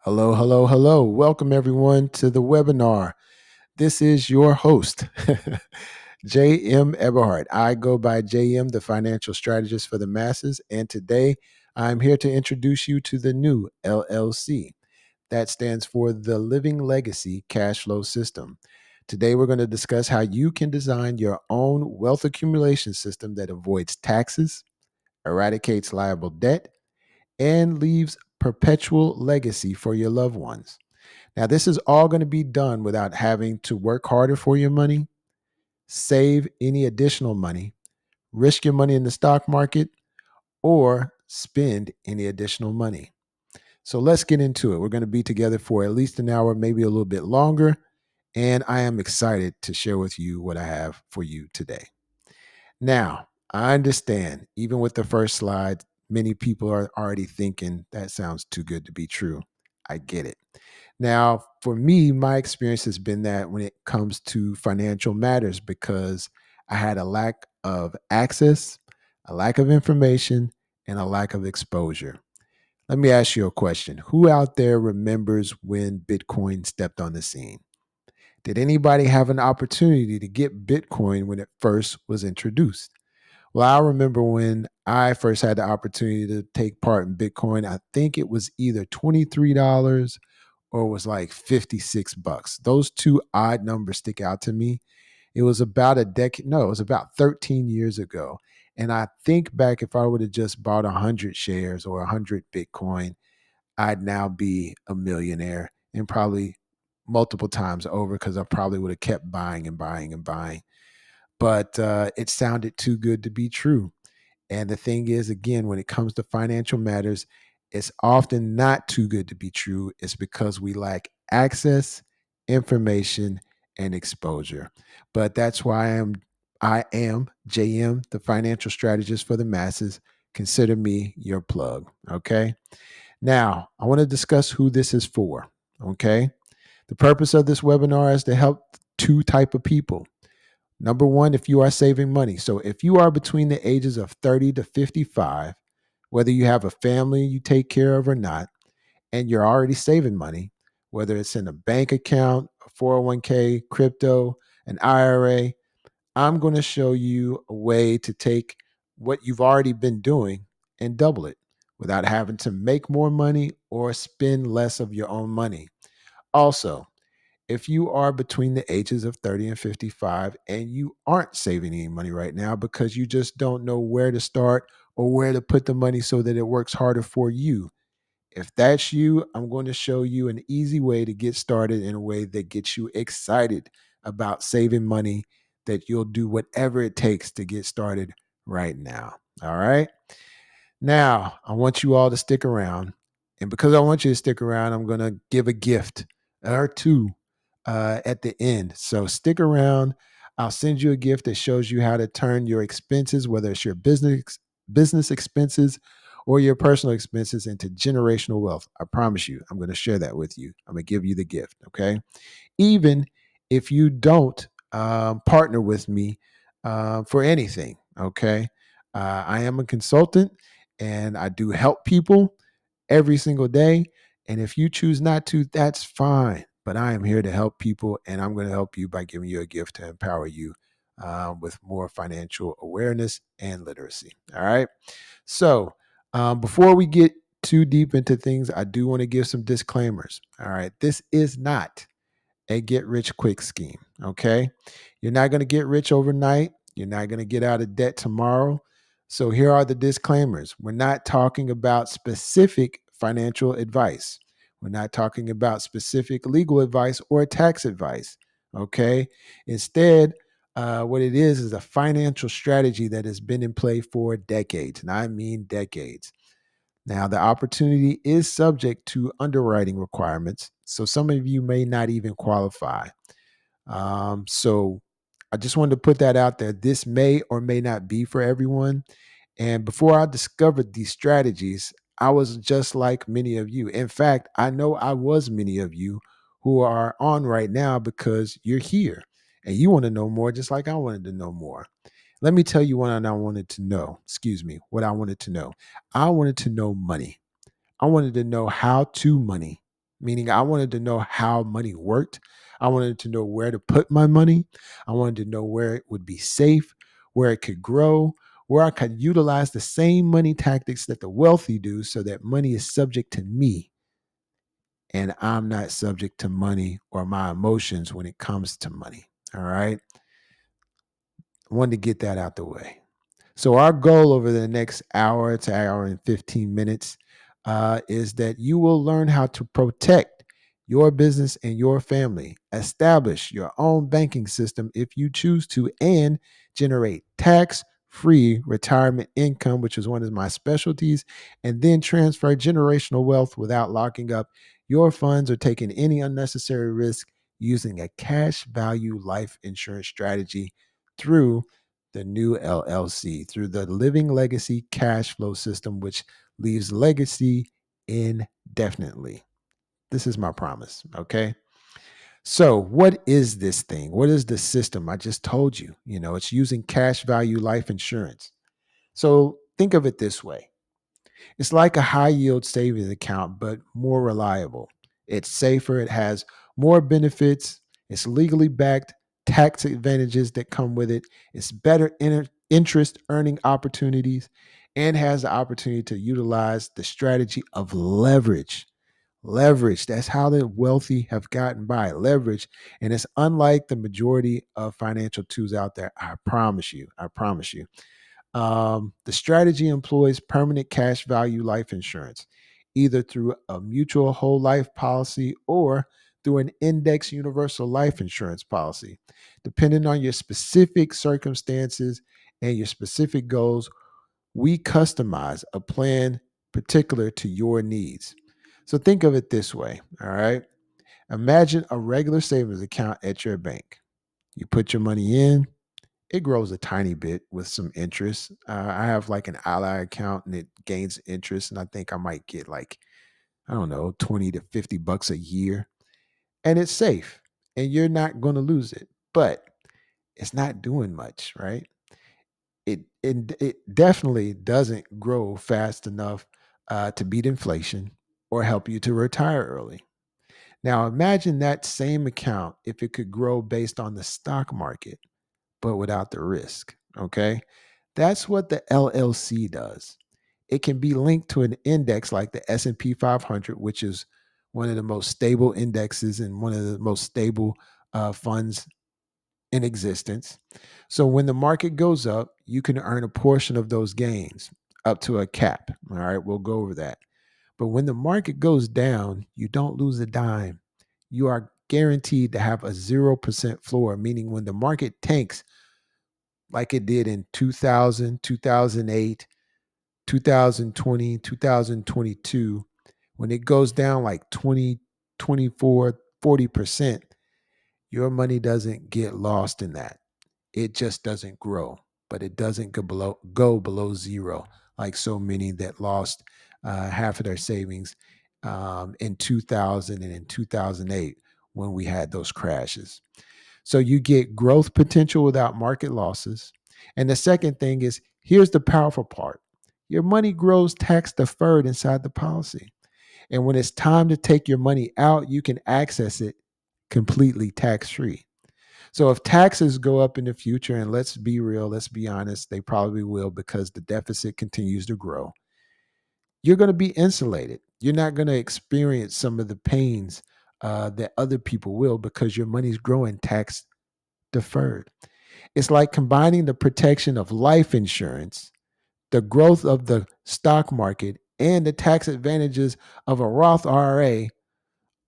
Hello, hello, hello. Welcome everyone to the webinar. This is your host, JM Eberhard. I go by JM, the financial strategist for the masses, and today I'm here to introduce you to the new LLC. That stands for the Living Legacy Cashflow System. Today we're going to discuss how you can design your own wealth accumulation system that avoids taxes, eradicates liable debt, and leaves perpetual legacy for your loved ones. Now, this is all going to be done without having to work harder for your money, save any additional money, risk your money in the stock market, or spend any additional money. So let's get into it. We're going to be together for at least an hour, maybe a little bit longer. And I am excited to share with you what I have for you today. Now, I understand, even with the first slide, many people are already thinking that sounds too good to be true. I get it. Now, for me, my experience has been that when it comes to financial matters, because I had a lack of access, a lack of information, and a lack of exposure. Let me ask you a question. Who out there remembers when Bitcoin stepped on the scene? Did anybody have an opportunity to get Bitcoin when it first was introduced? Well, I remember when I first had the opportunity to take part in Bitcoin, I think it was either $23 or it was like 56 bucks. Those two odd numbers stick out to me. It was about a decade, no, it was about 13 years ago. And I think back, if I would have just bought 100 shares or 100 Bitcoin, I'd now be a millionaire and probably multiple times over because I probably would have kept buying and buying and buying. But it sounded too good to be true. And the thing is, again, when it comes to financial matters, it's often not too good to be true. It's because we lack access, information, and exposure. But that's why I am JM, the financial strategist for the masses. Consider me your plug. Okay. Now, I want to discuss who this is for. Okay. The purpose of this webinar is to help two type of people. Number one, if you are saving money. So if you are between the ages of 30 to 55, whether you have a family you take care of or not, and you're already saving money, whether it's in a bank account, a 401k, crypto, an IRA, I'm going to show you a way to take what you've already been doing and double it without having to make more money or spend less of your own money. Also, if you are between the ages of 30 and 55 and you aren't saving any money right now because you just don't know where to start or where to put the money so that it works harder for you, if that's you, I'm going to show you an easy way to get started in a way that gets you excited about saving money, that you'll do whatever it takes to get started right now. All right. Now, I want you all to stick around. And because I want you to stick around, I'm going to give a gift or two at the end. So stick around. I'll send you a gift that shows you how to turn your expenses, whether it's your business expenses or your personal expenses, into generational wealth. I promise you, I'm going to share that with you. I'm going to give you the gift. Okay. Even if you don't partner with me for anything. Okay. I am a consultant and I do help people every single day. And if you choose not to, that's fine. But I am here to help people, and I'm going to help you by giving you a gift to empower you with more financial awareness and literacy. All right. So before we get too deep into things, I do want to give some disclaimers. All right. This is not a get rich quick scheme. Okay. You're not going to get rich overnight. You're not going to get out of debt tomorrow. So here are the disclaimers. We're not talking about specific financial advice. We're not talking about specific legal advice or tax advice. Okay. Instead, what it is a financial strategy that has been in play for decades. And I mean decades. Now, the opportunity is subject to underwriting requirements. So some of you may not even qualify. So I just wanted to put that out there. This may or may not be for everyone. And before I discovered these strategies, I was just like many of you. In fact, I know I was many of you who are on right now because you're here and you want to know more, just like I wanted to know more. Let me tell you what I wanted to know. Excuse me, what I wanted to know. I wanted to know money. I wanted to know how to money. meaning I wanted to know how money worked. I wanted to know where to put my money. I wanted to know where it would be safe, where it could grow, where I could utilize the same money tactics that the wealthy do so that money is subject to me and I'm not subject to money or my emotions when it comes to money. All right. I wanted to get that out the way. So our goal over the next hour to hour and 15 minutes is that you will learn how to protect your business and your family, establish your own banking system if you choose to, and generate tax-free retirement income, which is one of my specialties, and then transfer generational wealth without locking up your funds or taking any unnecessary risk using a cash value life insurance strategy through the new LLC, through the Living Legacy Cashflow System, which leaves legacy indefinitely. This is my promise. Okay. So, what is this thing? What is the system? I just told you, it's using cash value life insurance. So, think of it this way: it's like a high yield savings account, but more reliable. It's safer, it has more benefits, it's legally backed, tax advantages that come with it, it's better interest earning opportunities, and has the opportunity to utilize the strategy of leverage. Leverage. That's how the wealthy have gotten by. Leverage. And it's unlike the majority of financial tools out there. I promise you. I promise you. The strategy employs permanent cash value life insurance, either through a mutual whole life policy or through an index universal life insurance policy. Depending on your specific circumstances and your specific goals, we customize a plan particular to your needs. So think of it this way, all right? Imagine a regular savings account at your bank. You put your money in, it grows a tiny bit with some interest. I have like an ally account and it gains interest. And I think I might get like, I don't know, 20 to $50 a year. And it's safe and you're not going to lose it. But it's not doing much, right? It definitely doesn't grow fast enough to beat inflation or help you to retire early. Now, imagine that same account if it could grow based on the stock market, but without the risk. Okay. That's what the LLC does. It can be linked to an index like the S&P 500, which is one of the most stable indexes and one of the most stable funds in existence. So when the market goes up, you can earn a portion of those gains up to a cap. All right, we'll go over that. But when the market goes down, you don't lose a dime. You are guaranteed to have a 0% floor, meaning when the market tanks like it did in 2000, 2008, 2020, 2022, when it goes down like 20, 24, 40%, your money doesn't get lost in that. It just doesn't grow, but it doesn't go below zero, like so many that lost half of their savings in 2000 and in 2008 when we had those crashes. So you get growth potential without market losses. And the second thing is, here's the powerful part: your money grows tax deferred inside the policy. And when it's time to take your money out, you can access it completely tax free. So if taxes go up in the future, and let's be real, let's be honest, they probably will because the deficit continues to grow, you're going to be insulated. You're not going to experience some of the pains that other people will because your money's growing tax deferred. It's like combining the protection of life insurance, the growth of the stock market, and the tax advantages of a Roth IRA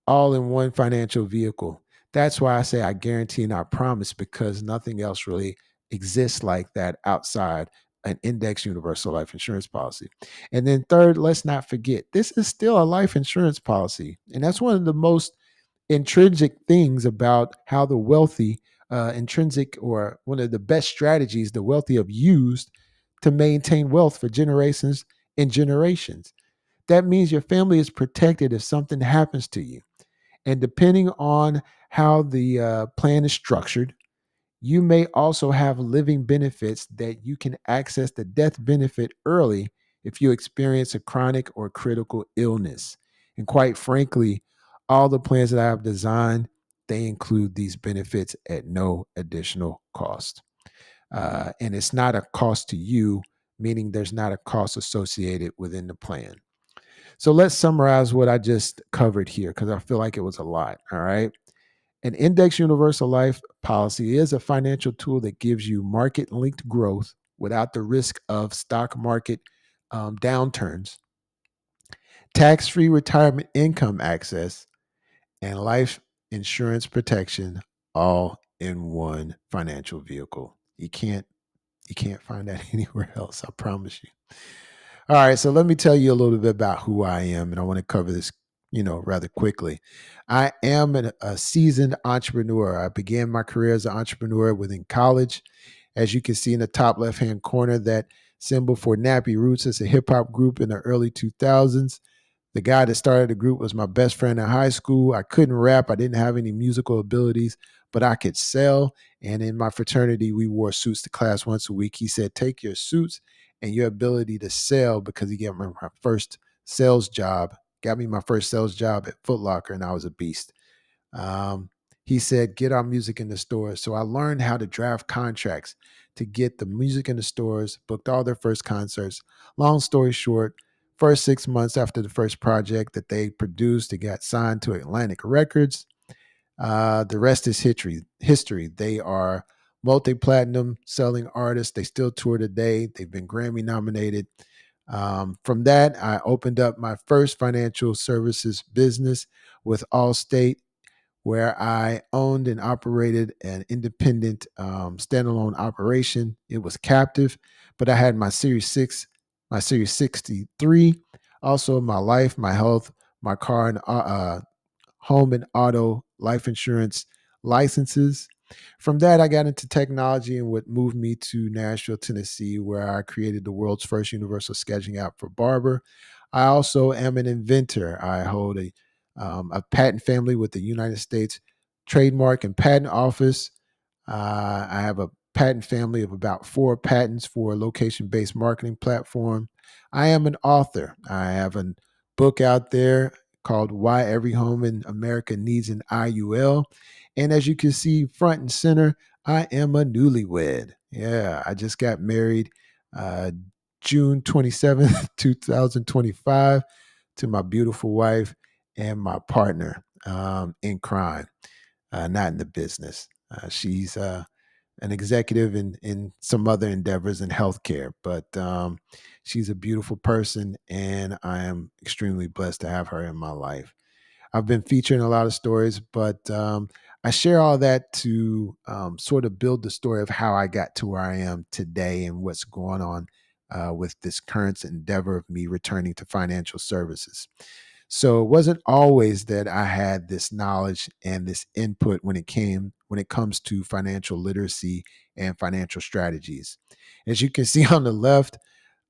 all in one financial vehicle. That's why I say I guarantee and I promise, because nothing else really exists like that outside an index universal life insurance policy. And then third, let's not forget, this is still a life insurance policy. And that's one of the most intrinsic things about how the wealthy, intrinsic, or one of the best strategies the wealthy have used to maintain wealth for generations and generations. That means your family is protected if something happens to you. And depending on how the plan is structured, you may also have living benefits that you can access the death benefit early if you experience a chronic or critical illness. And quite frankly, All the plans that I have designed, they include these benefits at no additional cost. And it's not a cost to you, meaning there's not a cost associated within the plan. So let's summarize what I just covered here because I feel like it was a lot. All right. An index universal life policy is a financial tool that gives you market linked growth without the risk of stock market downturns, tax free retirement income access, and life insurance protection all in one financial vehicle. You can't find that anywhere else, I promise you. All right, so let me tell you a little bit about who I am, and I want to cover this, rather quickly. I am a seasoned entrepreneur. I began my career as an entrepreneur within college. As you can see in the top left-hand corner, that symbol for Nappy Roots is a hip hop group in the early 2000s. The guy that started the group was my best friend in high school. I couldn't rap. I didn't have any musical abilities, but I could sell. And in my fraternity, we wore suits to class once a week. He said, take your suits and your ability to sell, because he gave me my first sales job, got me my first sales job at Foot Locker, and I was a beast. Um, he said, get our music in the stores. So I learned how to draft contracts to get the music in the stores, booked all their first concerts. Long story short, first 6 months after the first project that they produced, they got signed to Atlantic Records. The rest is history. They are multi-platinum selling artists. They still tour today. They've been Grammy nominated. From that, I opened up my first financial services business with Allstate, where I owned and operated an independent standalone operation. It was captive, but I had my Series 6, my Series 63, also my life, my health, my car, and home and auto life insurance licenses. From that, I got into technology and what moved me to Nashville, Tennessee, where I created the world's first universal scheduling app for barber. I also am an inventor. I hold a patent family with the United States Trademark and Patent Office. I have a patent family of about 4 patents for a location based marketing platform. I am an author. I have a book out there called Why Every Home in America Needs an IUL. And as you can see, front and center, I am a newlywed. Yeah, I just got married uh, June 27th, 2025, to my beautiful wife and my partner in crime, not in the business. She's an executive in some other endeavors in healthcare, but she's a beautiful person, and I am extremely blessed to have her in my life. I've been featuring a lot of stories, but I share all that to sort of build the story of how I got to where I am today and what's going on with this current endeavor of me returning to financial services. So it wasn't always that I had this knowledge and this input when it comes to financial literacy and financial strategies. As you can see on the left,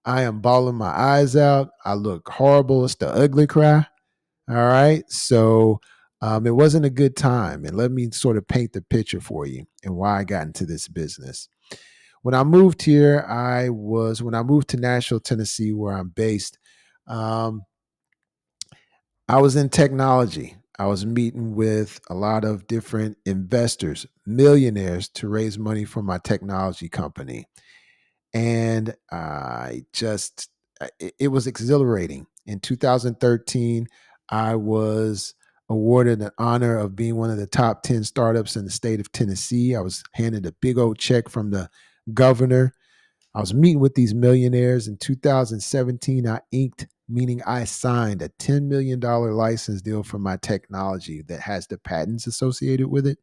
I am bawling my eyes out. I look horrible. It's the ugly cry. All right. So it wasn't a good time. And let me sort of paint the picture for you and why I got into this business. When I moved here, when I moved to Nashville, Tennessee, where I'm based, um, I was in technology. I was meeting with a lot of different investors, millionaires, to raise money for my technology company. And it was exhilarating. In 2013, I was awarded an honor of being one of the top 10 startups in the state of Tennessee. I was handed a big old check from the governor. I was meeting with these millionaires. In 2017, I inked, meaning I signed a $10 million license deal for my technology that has the patents associated with it.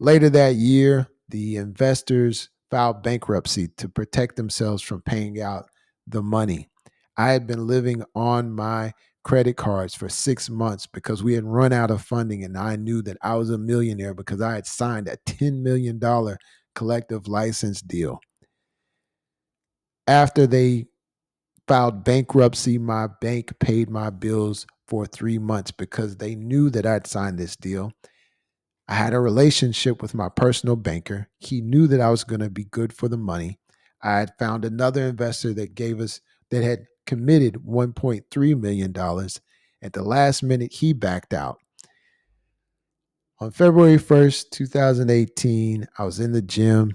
Later that year, the investors filed bankruptcy to protect themselves from paying out the money. I had been living on my credit cards for 6 months because we had run out of funding, and I knew that I was a millionaire because I had signed a $10 million collective license deal. After they filed bankruptcy, my bank paid my bills for 3 months because they knew that I'd signed this deal. I had a relationship with my personal banker. He knew that I was going to be good for the money. I had found another investor that had committed $1.3 million. At the last minute, he backed out. On February 1st, 2018, I was in the gym.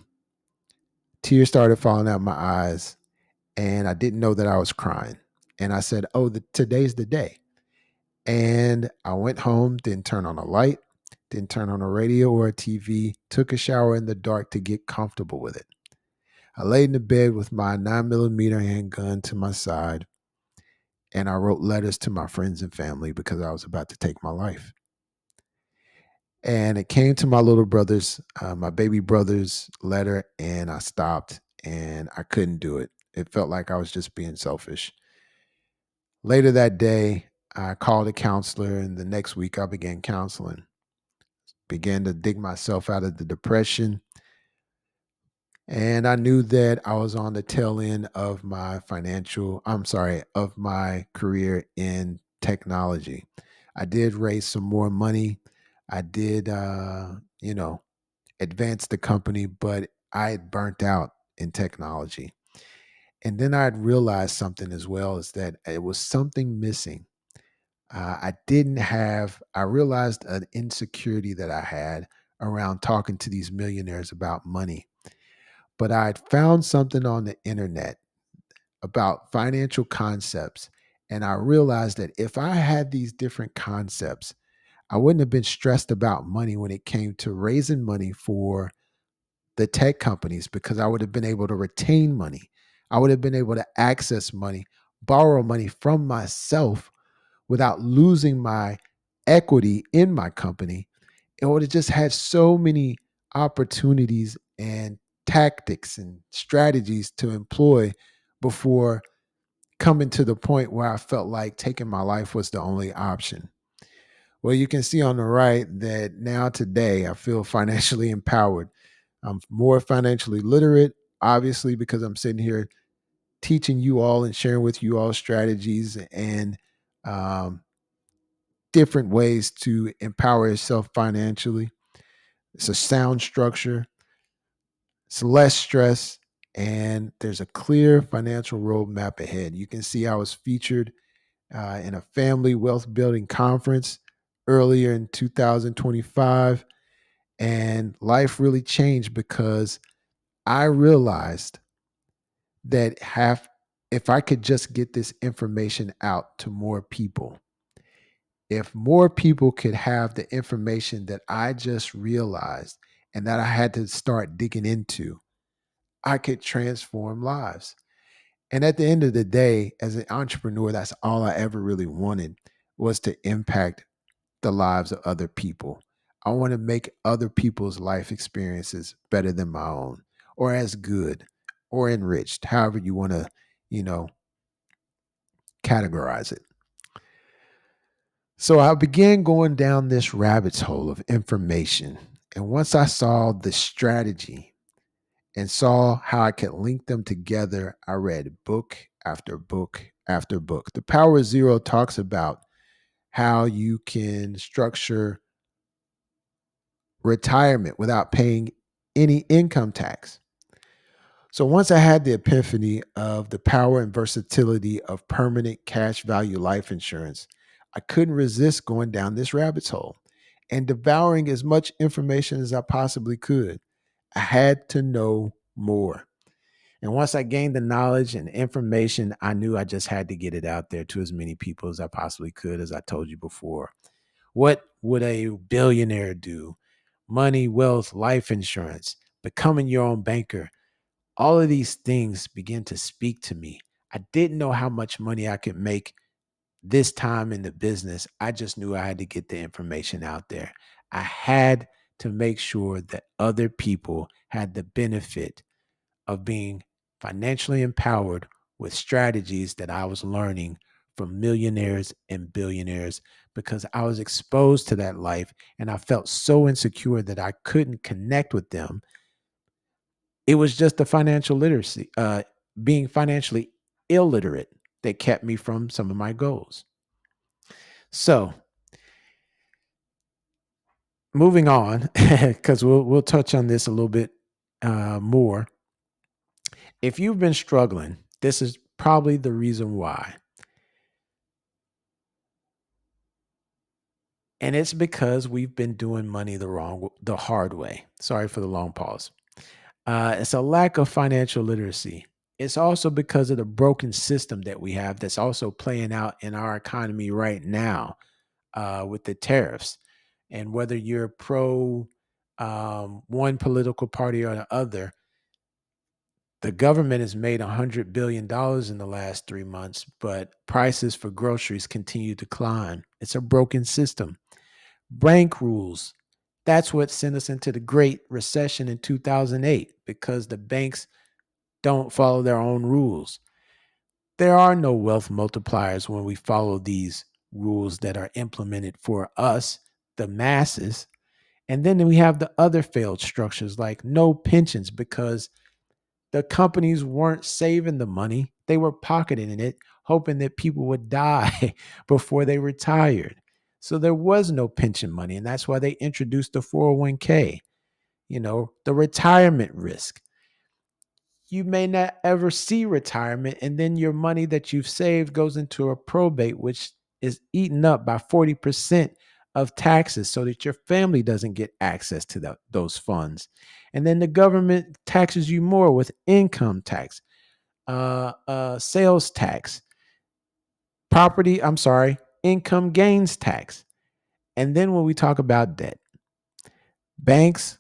Tears started falling out my eyes, and I didn't know that I was crying. And I said, "Oh, today's the day." And I went home, didn't turn on a light, didn't turn on a radio or a TV, took a shower in the dark to get comfortable with it. I laid in the bed with my 9mm handgun to my side, and I wrote letters to my friends and family because I was about to take my life. And it came to my little brother's, my baby brother's letter, and I stopped and I couldn't do it. It felt like I was just being selfish. Later that day, I called a counselor, and the next week I began counseling, began to dig myself out of the depression. And I knew that I was on the tail end of of my career in technology. I did raise some more money. I did, advance the company, but I had burnt out in technology. And then I'd realized something as well, is that it was something missing. I realized an insecurity that I had around talking to these millionaires about money. But I'd found something on the internet about financial concepts. And I realized that if I had these different concepts, I wouldn't have been stressed about money when it came to raising money for the tech companies, because I would have been able to retain money. I would have been able to access money, borrow money from myself without losing my equity in my company. It would have just had so many opportunities and tactics and strategies to employ before coming to the point where I felt like taking my life was the only option. Well, you can see on the right that now today I feel financially empowered. I'm more financially literate, obviously, because I'm sitting here teaching you all and sharing with you all strategies and um, different ways to empower yourself financially. It's a sound structure, it's less stress, and there's a clear financial roadmap ahead. You can see I was featured in a family wealth building conference earlier in 2025, and life really changed because I realized that if I could just get this information out to more people, if more people could have the information that I just realized and that I had to start digging into, I could transform lives. And at the end of the day, as an entrepreneur, that's all I ever really wanted, was to impact the lives of other people. I want to make other people's life experiences better than my own, or as good, or enriched, however you want to, you know, categorize it. So I began going down this rabbit's hole of information. And once I saw the strategy and saw how I could link them together, I read book after book after book. The Power of Zero talks about how you can structure retirement without paying any income tax. So once I had the epiphany of the power and versatility of permanent cash value life insurance, I couldn't resist going down this rabbit's hole and devouring as much information as I possibly could. I had to know more. And once I gained the knowledge and information, I knew I just had to get it out there to as many people as I possibly could, as I told you before. What would a billionaire do? Money, wealth, life insurance, becoming your own banker. All of these things begin to speak to me. I didn't know how much money I could make this time in the business. I just knew I had to get the information out there. I had to make sure that other people had the benefit of being financially empowered with strategies that I was learning from millionaires and billionaires, because I was exposed to that life and I felt so insecure that I couldn't connect with them. It was just the financial literacy, being financially illiterate, that kept me from some of my goals. So, moving on, because we'll touch on this a little bit more. If you've been struggling, this is probably the reason why. And it's because we've been doing money the hard way. Sorry for the long pause. It's a lack of financial literacy. It's also because of the broken system that we have that's also playing out in our economy right now with the tariffs. And whether you're pro one political party or the other, the government has made $100 billion in the last 3 months, but prices for groceries continue to climb. It's a broken system. Bank rules. That's what sent us into the Great Recession in 2008 because the banks don't follow their own rules. There are no wealth multipliers when we follow these rules that are implemented for us, the masses. And then we have the other failed structures like no pensions because the companies weren't saving the money. They were pocketing it, hoping that people would die before they retired. So there was no pension money. And that's why they introduced the 401k, the retirement risk. You may not ever see retirement. And then your money that you've saved goes into a probate, which is eaten up by 40% of taxes so that your family doesn't get access to those funds. And then the government taxes you more with income tax, sales tax, income gains tax. And then when we talk about debt, banks,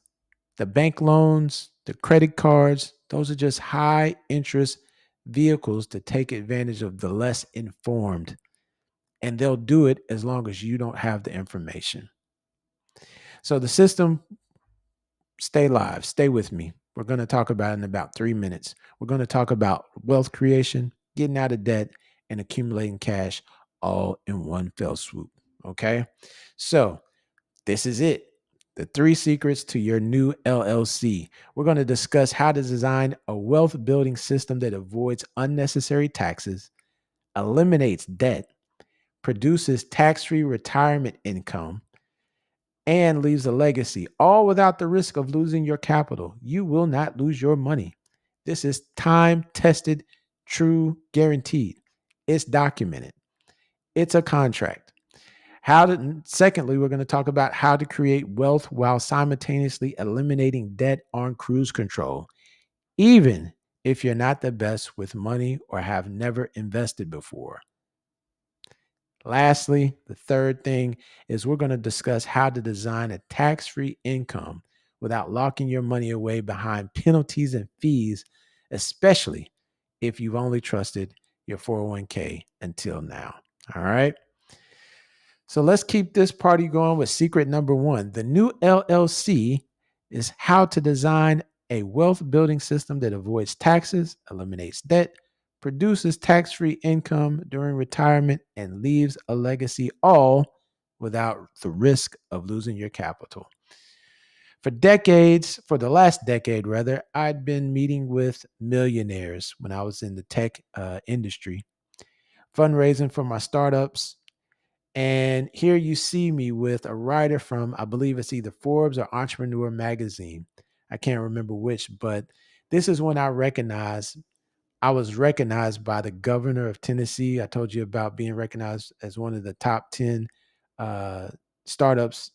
the bank loans, the credit cards, those are just high interest vehicles to take advantage of the less informed. And they'll do it as long as you don't have the information. So the system, stay live, stay with me. We're going to talk about it in about 3 minutes. We're going to talk about wealth creation, getting out of debt, and accumulating cash all in one fell swoop. Okay. So this is it. The 3 secrets to your new LLC. We're going to discuss how to design a wealth building system that avoids unnecessary taxes, eliminates debt, produces tax free retirement income, and leaves a legacy, all without the risk of losing your capital. You will not lose your money. This is time tested, true, guaranteed. It's documented. It's a contract. Secondly, we're going to talk about how to create wealth while simultaneously eliminating debt on cruise control, even if you're not the best with money or have never invested before. Lastly, the third thing is we're going to discuss how to design a tax free income without locking your money away behind penalties and fees, especially if you've only trusted your 401k until now. All right. So let's keep this party going with secret number one. The new LLC is how to design a wealth building system that avoids taxes, eliminates debt, produces tax free income during retirement, and leaves a legacy, all without the risk of losing your capital. For the last decade, rather, I'd been meeting with millionaires when I was in the tech industry, fundraising for my startups. And here you see me with a writer from, I believe it's either Forbes or Entrepreneur Magazine. I can't remember which, but this is when I was recognized by the governor of Tennessee. I told you about being recognized as one of the top 10 uh, startups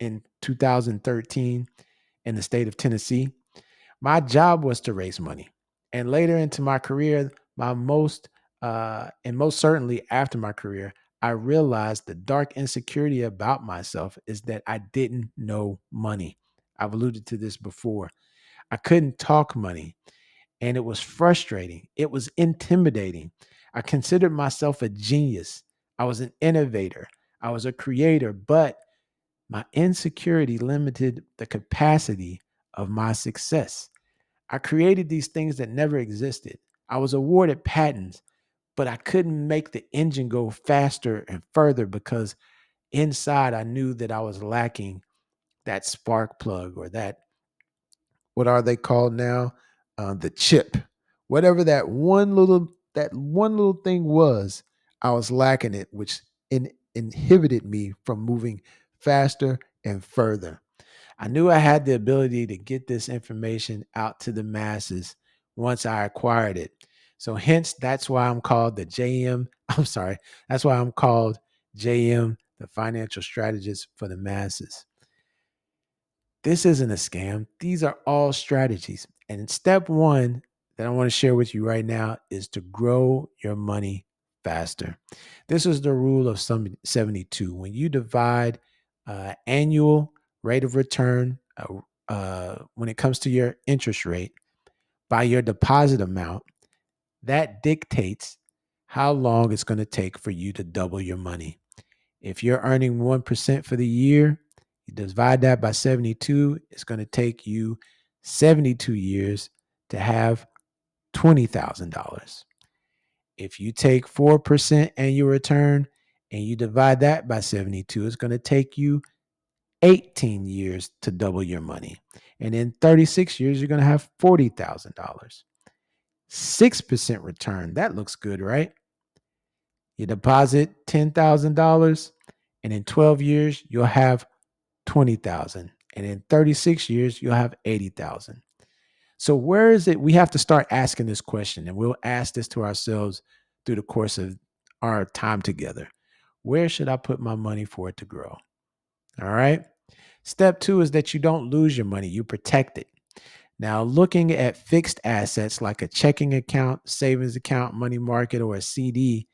in 2013 in the state of Tennessee. My job was to raise money. And later into my career, and most certainly after my career, I realized the dark insecurity about myself is that I didn't know money. I've alluded to this before. I couldn't talk money, and it was frustrating. It was intimidating. I considered myself a genius. I was an innovator. I was a creator, but my insecurity limited the capacity of my success. I created these things that never existed. I was awarded patents, but I couldn't make the engine go faster and further because inside I knew that I was lacking that spark plug or that, what are they called now? The chip. Whatever that one little thing was, I was lacking it, which inhibited me from moving faster and further. I knew I had the ability to get this information out to the masses once I acquired it. So hence that's why I'm called the JM. I'm sorry. That's why I'm called JM, the financial strategist for the masses. This isn't a scam. These are all strategies. And step one that I want to share with you right now is to grow your money faster. This is the rule of 72. When you divide annual rate of return, when it comes to your interest rate, by your deposit amount, that dictates how long it's going to take for you to double your money. If you're earning 1% for the year, you divide that by 72, it's going to take you 72 years to have $20,000. If you take 4% annual return and you divide that by 72, it's going to take you 18 years to double your money. And in 36 years, you're going to have $40,000. 6% return. That looks good, right? You deposit $10,000 and in 12 years, you'll have 20,000. And in 36 years, you'll have 80,000. So where is it? We have to start asking this question, and we'll ask this to ourselves through the course of our time together. Where should I put my money for it to grow? All right. Step two is that you don't lose your money, you protect it. Now, looking at fixed assets like a checking account, savings account, money market, or a CD,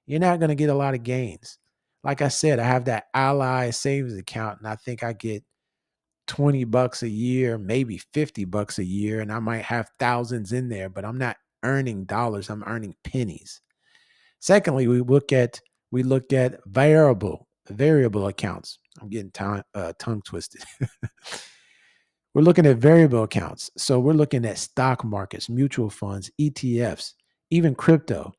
you're not going to get a lot of gains. Like I said, I have that Ally savings account, and I think I get $20 a year, maybe $50 a year, and I might have thousands in there, but I'm not earning dollars, I'm earning pennies. Secondly, we look at variable accounts. I'm getting tongue twisted. We're looking at variable accounts. So we're looking at stock markets, mutual funds, ETFs, even crypto.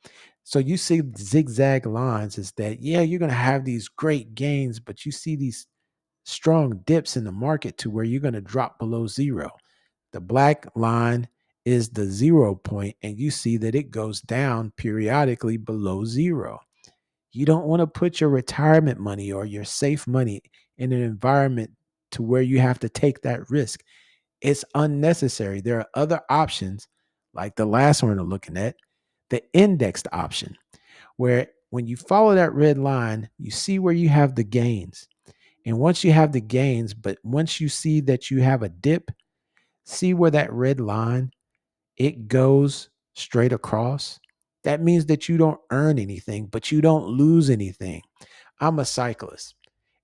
So you see zigzag lines is that, yeah, you're going to have these great gains, but you see these strong dips in the market to where you're going to drop below zero. The black line is the 0 point, and you see that it goes down periodically below zero. You don't want to put your retirement money or your safe money in an environment to where you have to take that risk. It's unnecessary. There are other options, like the last one we're looking at, the indexed option, where when you follow that red line, you see where you have the gains. And once you have the gains, but once you see that you have a dip, see where that red line, it goes straight across. That means that you don't earn anything, but you don't lose anything. I'm a cyclist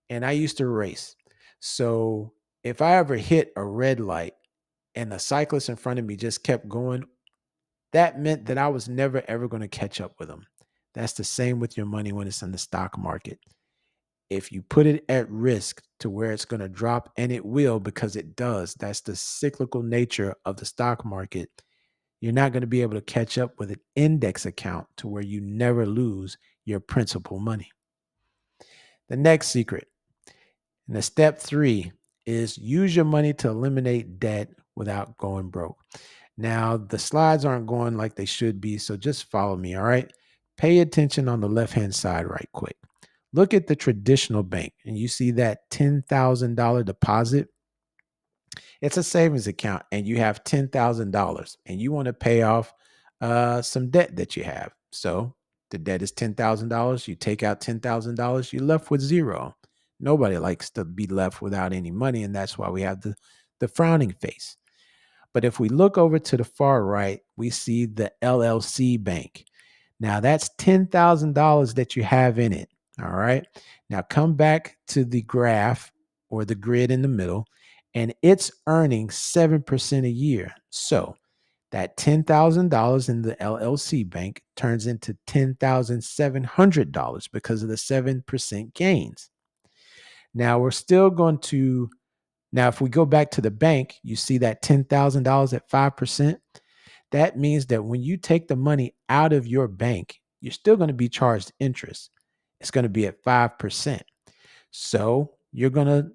and I used to race. So if I ever hit a red light and the cyclist in front of me just kept going, that meant that I was never ever going to catch up with them. That's the same with your money when it's in the stock market. If you put it at risk to where it's going to drop, and it will because it does, that's the cyclical nature of the stock market, you're not going to be able to catch up with an index account to where you never lose your principal money. The next secret, and the step three, is use your money to eliminate debt without going broke. Now, the slides aren't going like they should be, so just follow me, all right? Pay attention on the left-hand side right quick. Look at the traditional bank, and you see that $10,000 deposit. It's a savings account, and you have $10,000, and you want to pay off some debt that you have. So the debt is $10,000. You take out $10,000, you're left with zero. Nobody likes to be left without any money, and that's why we have the frowning face. But if we look over to the far right, we see the LLC bank. Now that's $10,000 that you have in it. All right. Now come back to the graph or the grid in the middle, and it's earning 7% a year. So that $10,000 in the LLC bank turns into $10,700 because of the 7% gains. Now we're still going to, now if we go back to the bank, you see that $10,000 at 5%. That means that when you take the money out of your bank, you're still going to be charged interest. It's going to be at 5%. So you're going to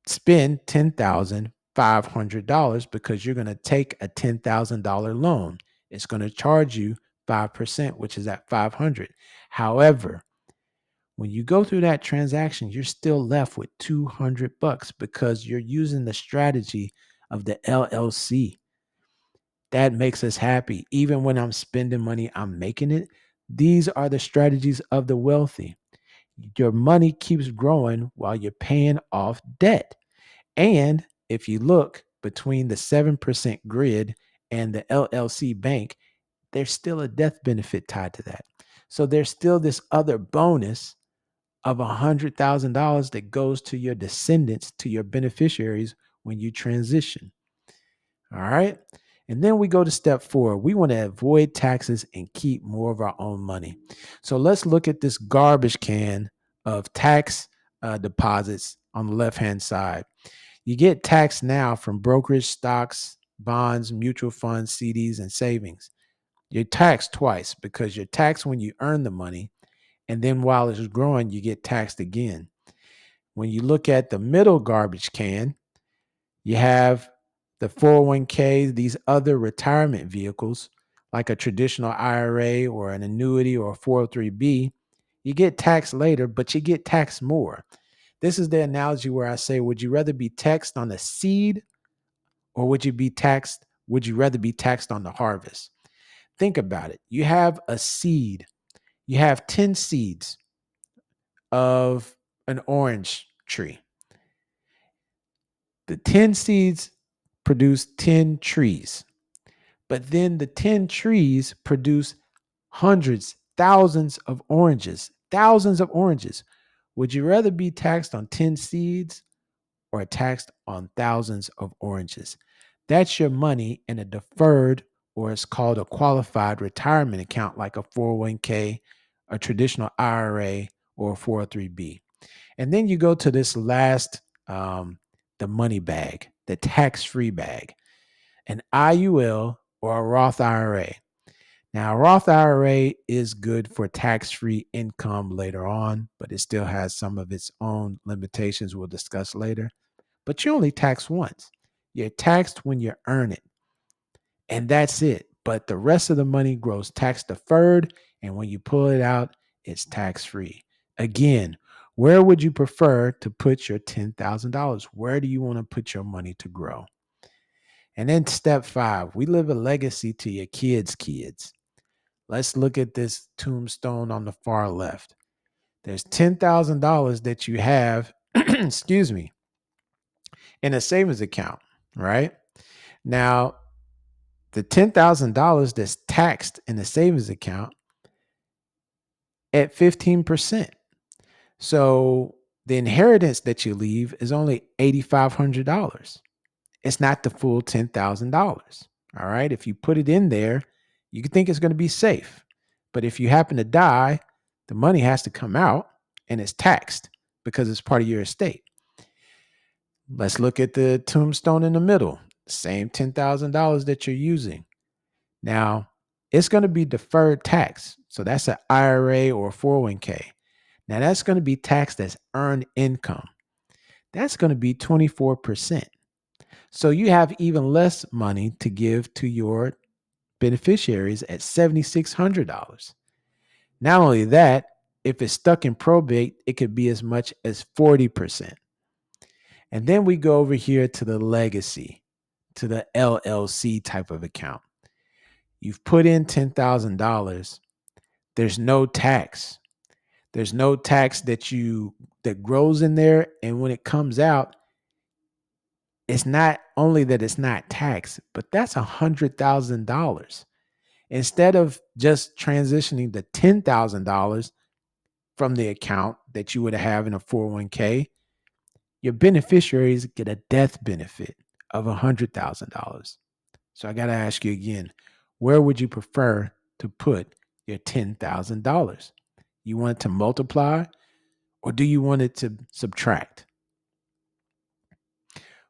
spend $10,500 because you're going to take a $10,000 loan. It's going to charge you 5%, which is at 500. However, when you go through that transaction, you're still left with $200 because you're using the strategy of the LLC. That makes us happy. Even when I'm spending money, I'm making it. These are the strategies of the wealthy. Your money keeps growing while you're paying off debt. And if you look between the 7% grid and the LLC bank, there's still a death benefit tied to that. So there's still this other bonus of $100,000 that goes to your descendants, to your beneficiaries when you transition. All right. And then we go to step 4. We want to avoid taxes and keep more of our own money. So let's look at this garbage can of tax deposits on the left hand side. You get taxed now from brokerage, stocks, bonds, mutual funds, CDs, and savings. You're taxed twice because you're taxed when you earn the money, and then while it's growing, you get taxed again. When you look at the middle garbage can, you have the 401k, these other retirement vehicles, like a traditional IRA or an annuity or a 403b. You get taxed later, but you get taxed more. This is the analogy where I say, would you rather be taxed on the seed, or would you rather be taxed on the harvest? Think about it. You have a seed. You have 10 seeds of an orange tree. The 10 seeds produce 10 trees, but then the 10 trees produce hundreds, thousands of oranges, thousands of oranges. Would you rather be taxed on 10 seeds or taxed on thousands of oranges? That's your money in a deferred, or it's called a qualified retirement account, like a 401k, a traditional IRA, or a 403b. And then you go to this last, the money bag, the tax-free bag, an IUL or a Roth IRA. Now, a Roth IRA is good for tax-free income later on, but it still has some of its own limitations we'll discuss later. But you only tax once. You're taxed when you earn it, and that's it. But the rest of the money grows tax deferred, and when you pull it out, it's tax-free. Again, where would you prefer to put your $10,000? Where do you want to put your money to grow? And then step 5, we leave a legacy to your kids' kids. Let's look at this tombstone on the far left. There's $10,000 that you have, excuse me, in a savings account, right? Now, the $10,000 that's taxed in the savings account at 15%. So the inheritance that you leave is only $8,500. It's not the full $10,000. All right. If you put it in there, you can think it's going to be safe. But if you happen to die, the money has to come out and it's taxed because it's part of your estate. Let's look at the tombstone in the middle. Same $10,000 that you're using. Now, it's going to be deferred tax. So that's an IRA or a 401k. Now, that's going to be taxed as earned income. That's going to be 24%. So you have even less money to give to your beneficiaries at $7,600. Not only that, if it's stuck in probate, it could be as much as 40%. And then we go over here to the legacy, to the LLC type of account. You've put in $10,000. There's no tax. There's no tax that grows in there. And when it comes out, it's not only that it's not taxed, but that's $100,000. Instead of just transitioning the $10,000 from the account that you would have in a 401k, your beneficiaries get a death benefit of $100,000. So I got to ask you again, where would you prefer to put your $10,000? You want it to multiply, or do you want it to subtract?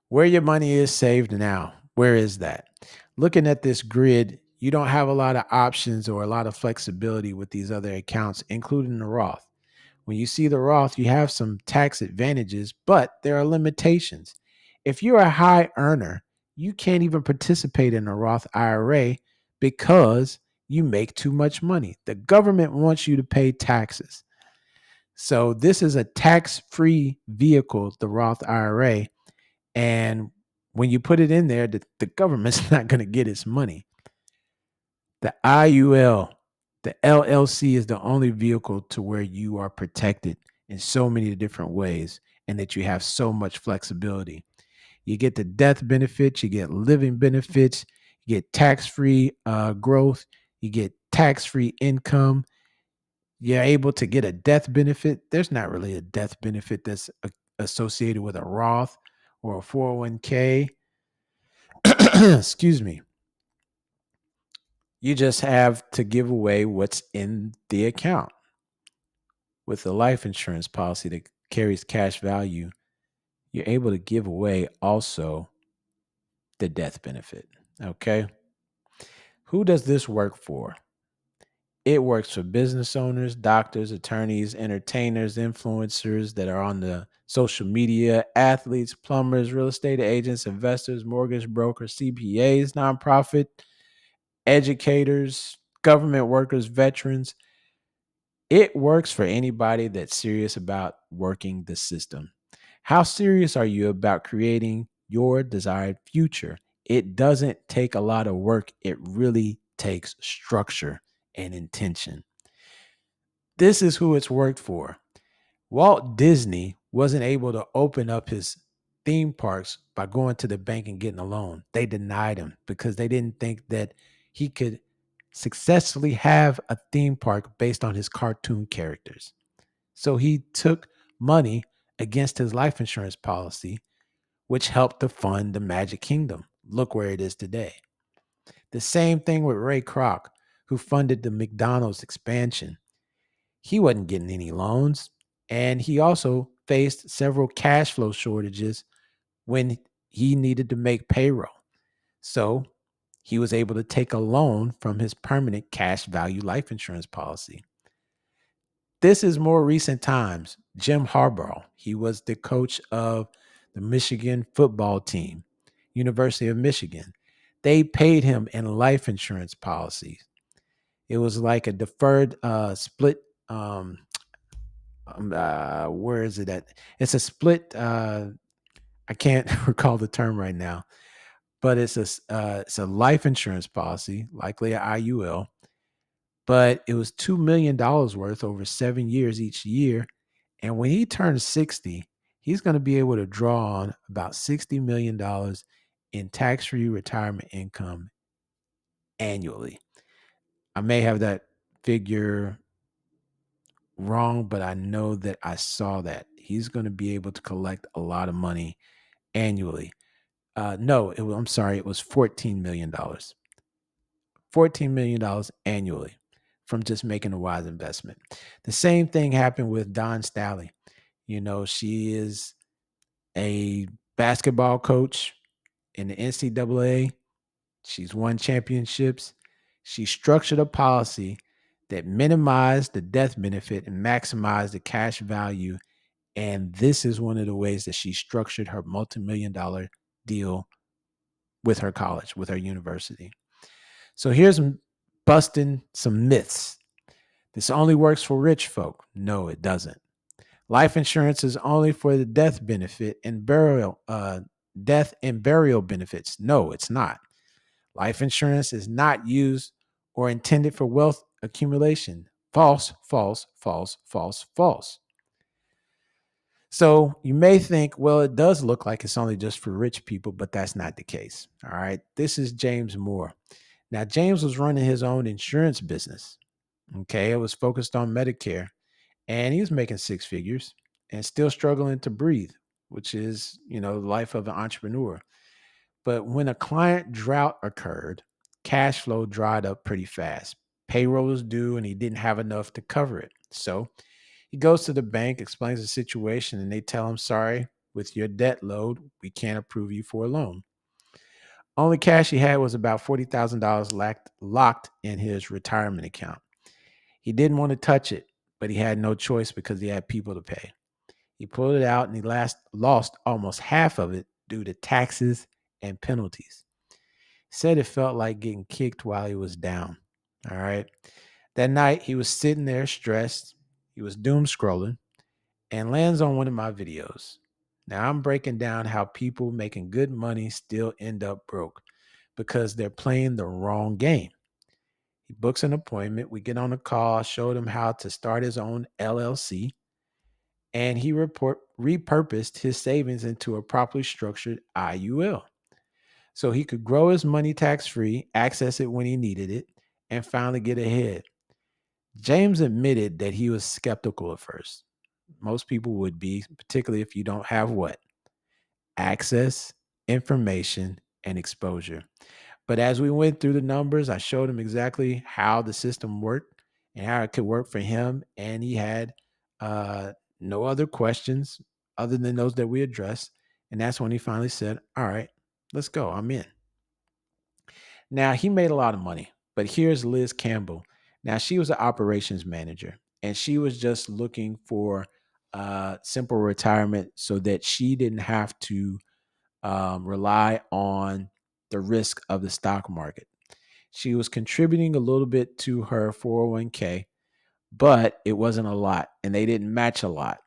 Where your money is saved now, where is that? Looking at this grid, you don't have a lot of options or a lot of flexibility with these other accounts, including the Roth. When you see the Roth, you have some tax advantages, but there are limitations. If you're a high earner, you can't even participate in a Roth IRA because you make too much money. The government wants you to pay taxes. So this is a tax-free vehicle, the Roth IRA. And when you put it in there, the government's not going to get its money. The IUL, the LLC is the only vehicle to where you are protected in so many different ways, and that you have so much flexibility. You get the death benefits, you get living benefits, you get tax-free growth, you get tax-free income. You're able to get a death benefit. There's not really a death benefit that's associated with a Roth or a 401k. Excuse me. You just have to give away what's in the account. With a life insurance policy that carries cash value, you're able to give away also the death benefit. Okay. Who does this work for? It works for business owners, doctors, attorneys, entertainers, influencers that are on the social media, athletes, plumbers, real estate agents, investors, mortgage brokers, CPAs, nonprofit, educators, government workers, veterans. It works for anybody that's serious about working the system. How serious are you about creating your desired future? It doesn't take a lot of work, it really takes structure and intention. This is who it's worked for. Walt Disney wasn't able to open up his theme parks by going to the bank and getting a loan. They denied him because they didn't think that he could successfully have a theme park based on his cartoon characters. So he took money against his life insurance policy, which helped to fund the Magic Kingdom. Look where it is today. The same thing with Ray Kroc, who funded the McDonald's expansion. He wasn't getting any loans, and he also faced several cash flow shortages when he needed to make payroll. So he was able to take a loan from his permanent cash value life insurance policy. This is more recent times. Jim Harbaugh, he was the coach of the Michigan football team, University of Michigan. They paid him in life insurance policies. It was like a deferred split. Where is it at? It's a split. I can't recall the term right now, but it's a life insurance policy, likely a IUL, but it was $2 million worth over 7 years each year. And when he turns 60, he's going to be able to draw on about $60 million in tax-free retirement income annually. I may have that figure wrong, but I know that I saw that he's going to be able to collect a lot of money annually. No, I'm sorry, it was $14 million. $14 million annually from just making a wise investment. The same thing happened with Don Staley. She is a basketball coach in the NCAA. She's won championships. She structured a policy that minimized the death benefit and maximized the cash value. And this is one of the ways that she structured her multi-million-dollar deal with her college, with her university. So here's busting some myths. This only works for rich folk. No, it doesn't. Life insurance is only for the death and burial benefits. No, it's not. Life insurance is not used or intended for wealth accumulation. False, false, false, false, false. So you may think, well, it does look like it's only just for rich people, but that's not the case. All right. This is James Moore. Now, James was running his own insurance business. Okay. It was focused on Medicare, and he was making six figures and still struggling to breathe, which is, the life of an entrepreneur. But when a client drought occurred, cash flow dried up pretty fast. Payroll was due and he didn't have enough to cover it. So he goes to the bank, explains the situation, and they tell him, sorry, with your debt load, we can't approve you for a loan. Only cash he had was about $40,000 locked in his retirement account. He didn't want to touch it, but he had no choice because he had people to pay. He pulled it out and he lost almost half of it due to taxes and penalties. Said it felt like getting kicked while he was down. All right. That night, he was sitting there stressed. He was doom scrolling and lands on one of my videos. Now, I'm breaking down how people making good money still end up broke because they're playing the wrong game. He books an appointment. We get on a call. I showed him how to start his own LLC. and he repurposed his savings into a properly structured IUL. So he could grow his money tax free, access it when he needed it, and finally get ahead. James admitted that he was skeptical at first. Most people would be, particularly if you don't have what? Access, information, and exposure. But as we went through the numbers, I showed him exactly how the system worked and how it could work for him. And he had uh, no other questions other than those that we addressed. And that's when he finally said, "All right, let's go. I'm in." Now, he made a lot of money, but here's Liz Campbell. Now, she was an operations manager and she was just looking for simple retirement so that she didn't have to rely on the risk of the stock market. She was contributing a little bit to her 401k, but it wasn't a lot and they didn't match a lot.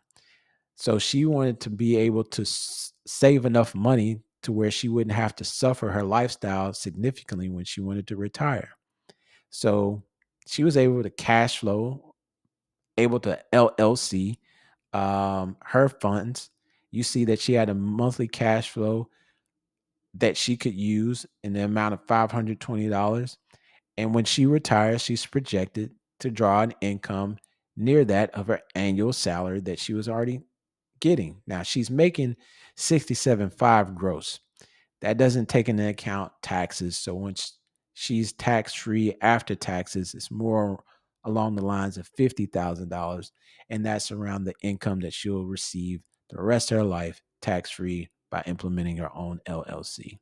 So she wanted to be able to save enough money to where she wouldn't have to suffer her lifestyle significantly when she wanted to retire. So she was able to cash flow, able to LLC her funds. You see that she had a monthly cash flow that she could use in the amount of $520. And when she retires, she's projected to draw an income near that of her annual salary that she was already getting. Now she's making 67.5 gross. That doesn't take into account taxes. So once she's tax free after taxes, it's more along the lines of $50,000. And that's around the income that she'll receive the rest of her life tax free by implementing her own LLC.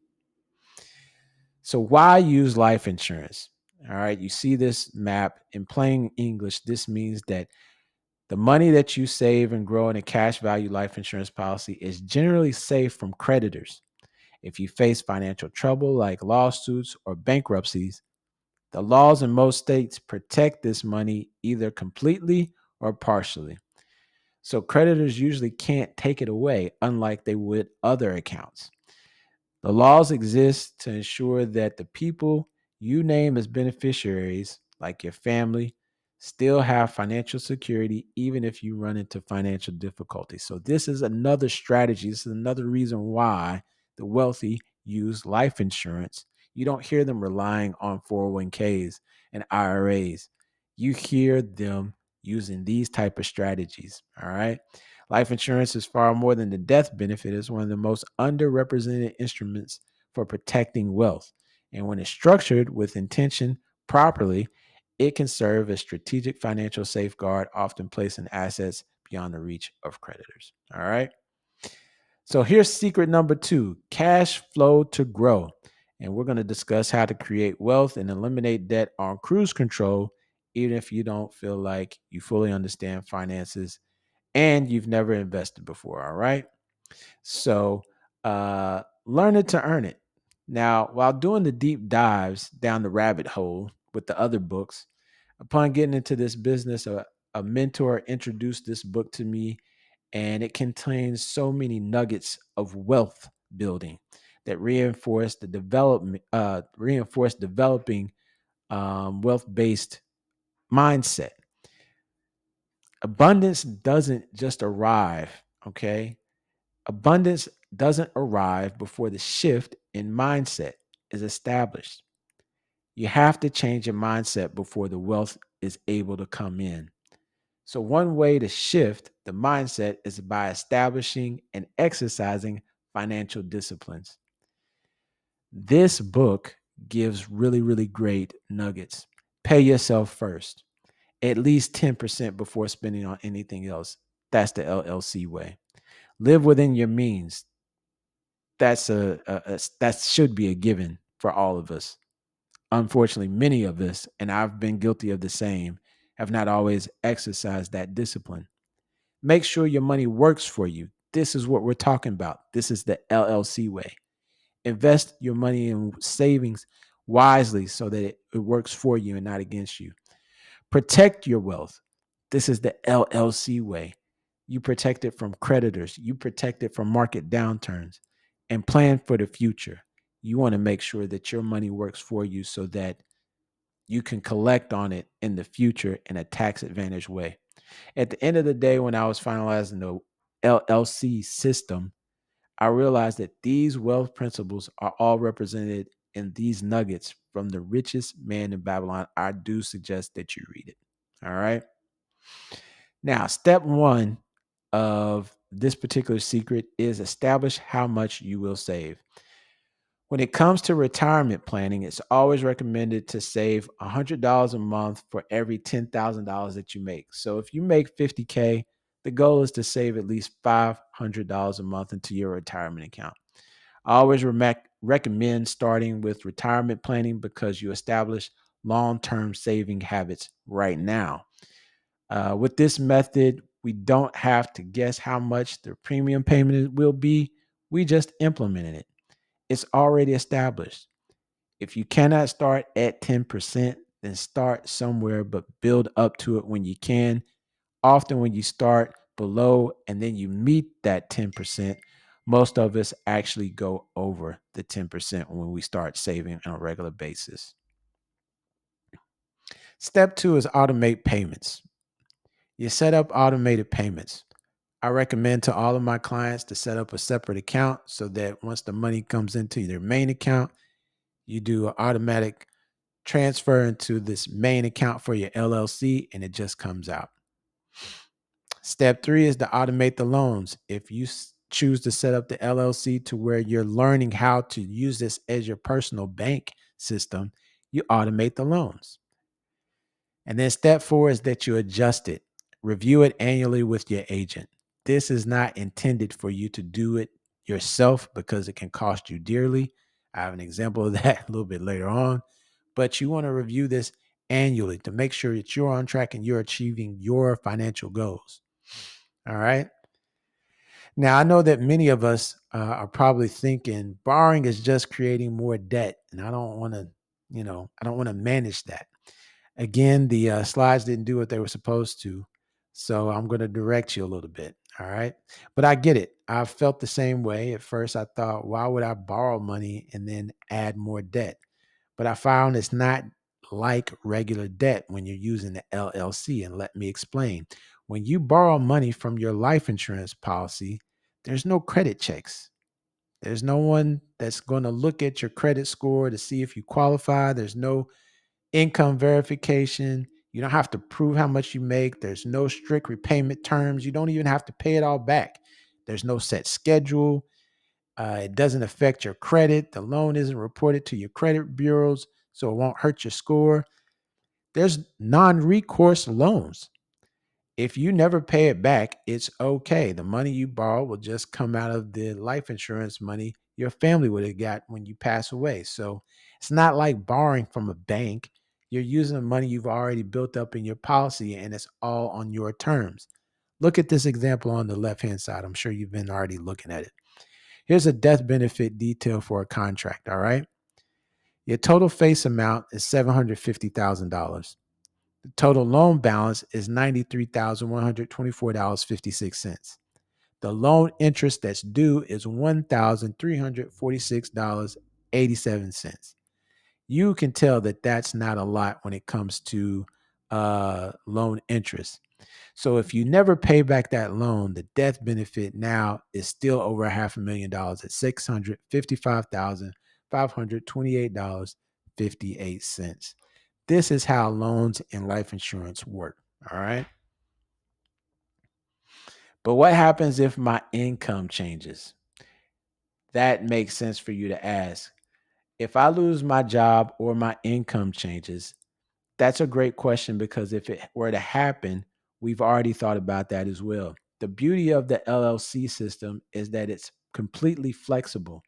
So why use life insurance? All right, you see this map in plain English. This means that the money that you save and grow in a cash value life insurance policy is generally safe from creditors. If you face financial trouble like lawsuits or bankruptcies, the laws in most states protect this money either completely or partially. So creditors usually can't take it away, unlike they would other accounts. The laws exist to ensure that the people you name as beneficiaries, like your family, still have financial security even if you run into financial difficulties. So, this is another strategy. This is another reason why the wealthy use life insurance. You don't hear them relying on 401ks and IRAs. You hear them using these type of strategies. All right. Life insurance is far more than the death benefit. It's one of the most underrepresented instruments for protecting wealth. And when it's structured with intention properly, it can serve as strategic financial safeguard, often placing assets beyond the reach of creditors. All right. So here's secret number 2, cash flow to grow. And we're going to discuss how to create wealth and eliminate debt on cruise control, even if you don't feel like you fully understand finances and you've never invested before. All right. So learn it to earn it. Now, while doing the deep dives down the rabbit hole with the other books, upon getting into this business, a mentor introduced this book to me, and it contains so many nuggets of wealth building that reinforce developing wealth based mindset. Abundance doesn't just arrive, okay? Abundance doesn't arrive before the shift in mindset is established. You have to change your mindset before the wealth is able to come in. So, one way to shift the mindset is by establishing and exercising financial disciplines. This book gives really, really great nuggets. Pay yourself first, at least 10% before spending on anything else. That's the LLC way. Live within your means. That should be a given for all of us. Unfortunately, many of us, and I've been guilty of the same, have not always exercised that discipline. Make sure your money works for you. This is what we're talking about. This is the LLC way. Invest your money in savings wisely so that it works for you and not against you. Protect your wealth. This is the LLC way. You protect it from creditors, you protect it from market downturns, and plan for the future. You want to make sure that your money works for you, so that you can collect on it in the future in a tax advantage way. At the end of the day, when I was finalizing the LLC system, I realized that these wealth principles are all represented in these nuggets from the richest man in Babylon. I do suggest that you read it. All right. Now, step one of this particular secret is establish how much you will save. When it comes to retirement planning, it's always recommended to save $100 a month for every $10,000 that you make. So if you make 50K, the goal is to save at least $500 a month into your retirement account. I always recommend starting with retirement planning because you establish long term saving habits right now. With this method, we don't have to guess how much the premium payment will be. We just implemented it. It's already established. If you cannot start at 10%, then start somewhere, but build up to it when you can. Often, when you start below and then you meet that 10%, most of us actually go over the 10% when we start saving on a regular basis. Step two is automate payments. You set up automated payments. I recommend to all of my clients to set up a separate account so that once the money comes into their main account, you do an automatic transfer into this main account for your LLC and it just comes out. Step three is to automate the loans. If you choose to set up the LLC to where you're learning how to use this as your personal bank system, you automate the loans. And then step four is that you adjust it. Review it annually with your agent. This is not intended for you to do it yourself because it can cost you dearly. I have an example of that a little bit later on. But you want to review this annually to make sure that you're on track and you're achieving your financial goals. All right. Now, I know that many of us are probably thinking borrowing is just creating more debt. And I don't want to, I don't want to manage that. Again, the slides didn't do what they were supposed to. So I'm going to direct you a little bit. All right. But I get it. I felt the same way. At first, I thought, why would I borrow money and then add more debt? But I found it's not like regular debt when you're using the LLC. And let me explain. When you borrow money from your life insurance policy, there's no credit checks. There's no one that's going to look at your credit score to see if you qualify. There's no income verification. You don't have to prove how much you make. There's no strict repayment terms. You don't even have to pay it all back. There's no set schedule. It doesn't affect your credit. The loan isn't reported to your credit bureaus, so it won't hurt your score. There's non recourse loans. If you never pay it back, it's okay. The money you borrow will just come out of the life insurance money your family would have got when you pass away. So it's not like borrowing from a bank. You're using the money you've already built up in your policy and it's all on your terms. Look at this example on the left hand side. I'm sure you've been already looking at it. Here's a death benefit detail for a contract. All right. Your total face amount is $750,000. The total loan balance is $93,124.56. The loan interest that's due is $1,346.87. You can tell that that's not a lot when it comes to loan interest. So if you never pay back that loan, the death benefit now is still over $500,000 at $655,528.58. This is how loans and life insurance work. All right. But what happens if my income changes? That makes sense for you to ask. If I lose my job or my income changes, that's a great question because if it were to happen, we've already thought about that as well. The beauty of the LLC system is that it's completely flexible.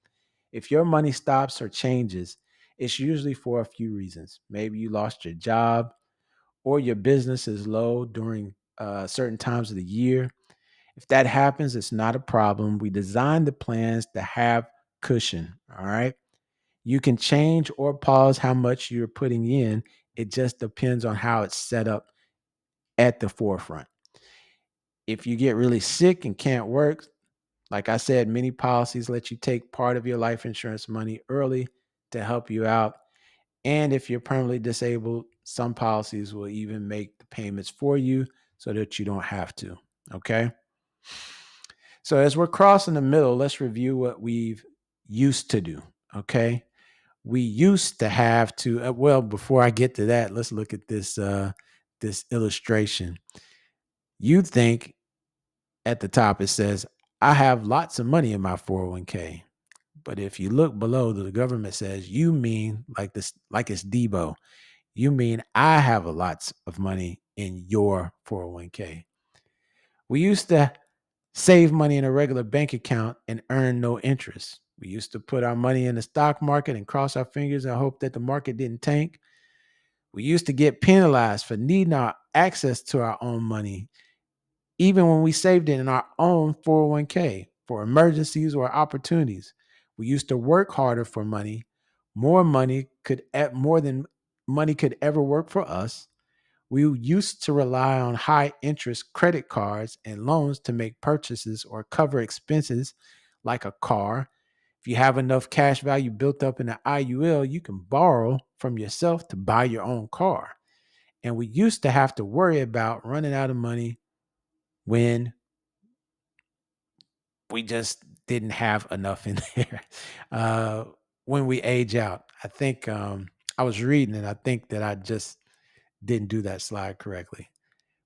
If your money stops or changes, it's usually for a few reasons. Maybe you lost your job or your business is low during certain times of the year. If that happens, it's not a problem. We designed the plans to have cushion. All right. You can change or pause how much you're putting in. It just depends on how it's set up at the forefront. If you get really sick and can't work, like I said, many policies let you take part of your life insurance money early to help you out. And if you're permanently disabled, some policies will even make the payments for you so that you don't have to. Okay. So as we're crossing the middle, let's review what we've used to do. Okay. We used to have to, well, before I get to that, let's look at this illustration. You think at the top it says, I have lots of money in my 401k. But if you look below, the government says, you mean like this, like it's Debo. You mean I have a lots of money in your 401k. We used to save money in a regular bank account and earn no interest. We used to put our money in the stock market and cross our fingers and hope that the market didn't tank. We used to get penalized for needing our access to our own money, even when we saved it in our own 401k for emergencies or opportunities. We used to work harder for money. More than money could ever work for us. We used to rely on high interest credit cards and loans to make purchases or cover expenses like a car. If you have enough cash value built up in an IUL, you can borrow from yourself to buy your own car. And we used to have to worry about running out of money when we just didn't have enough in there. Uh, when we age out, I think I was reading and I think that I just didn't do that slide correctly.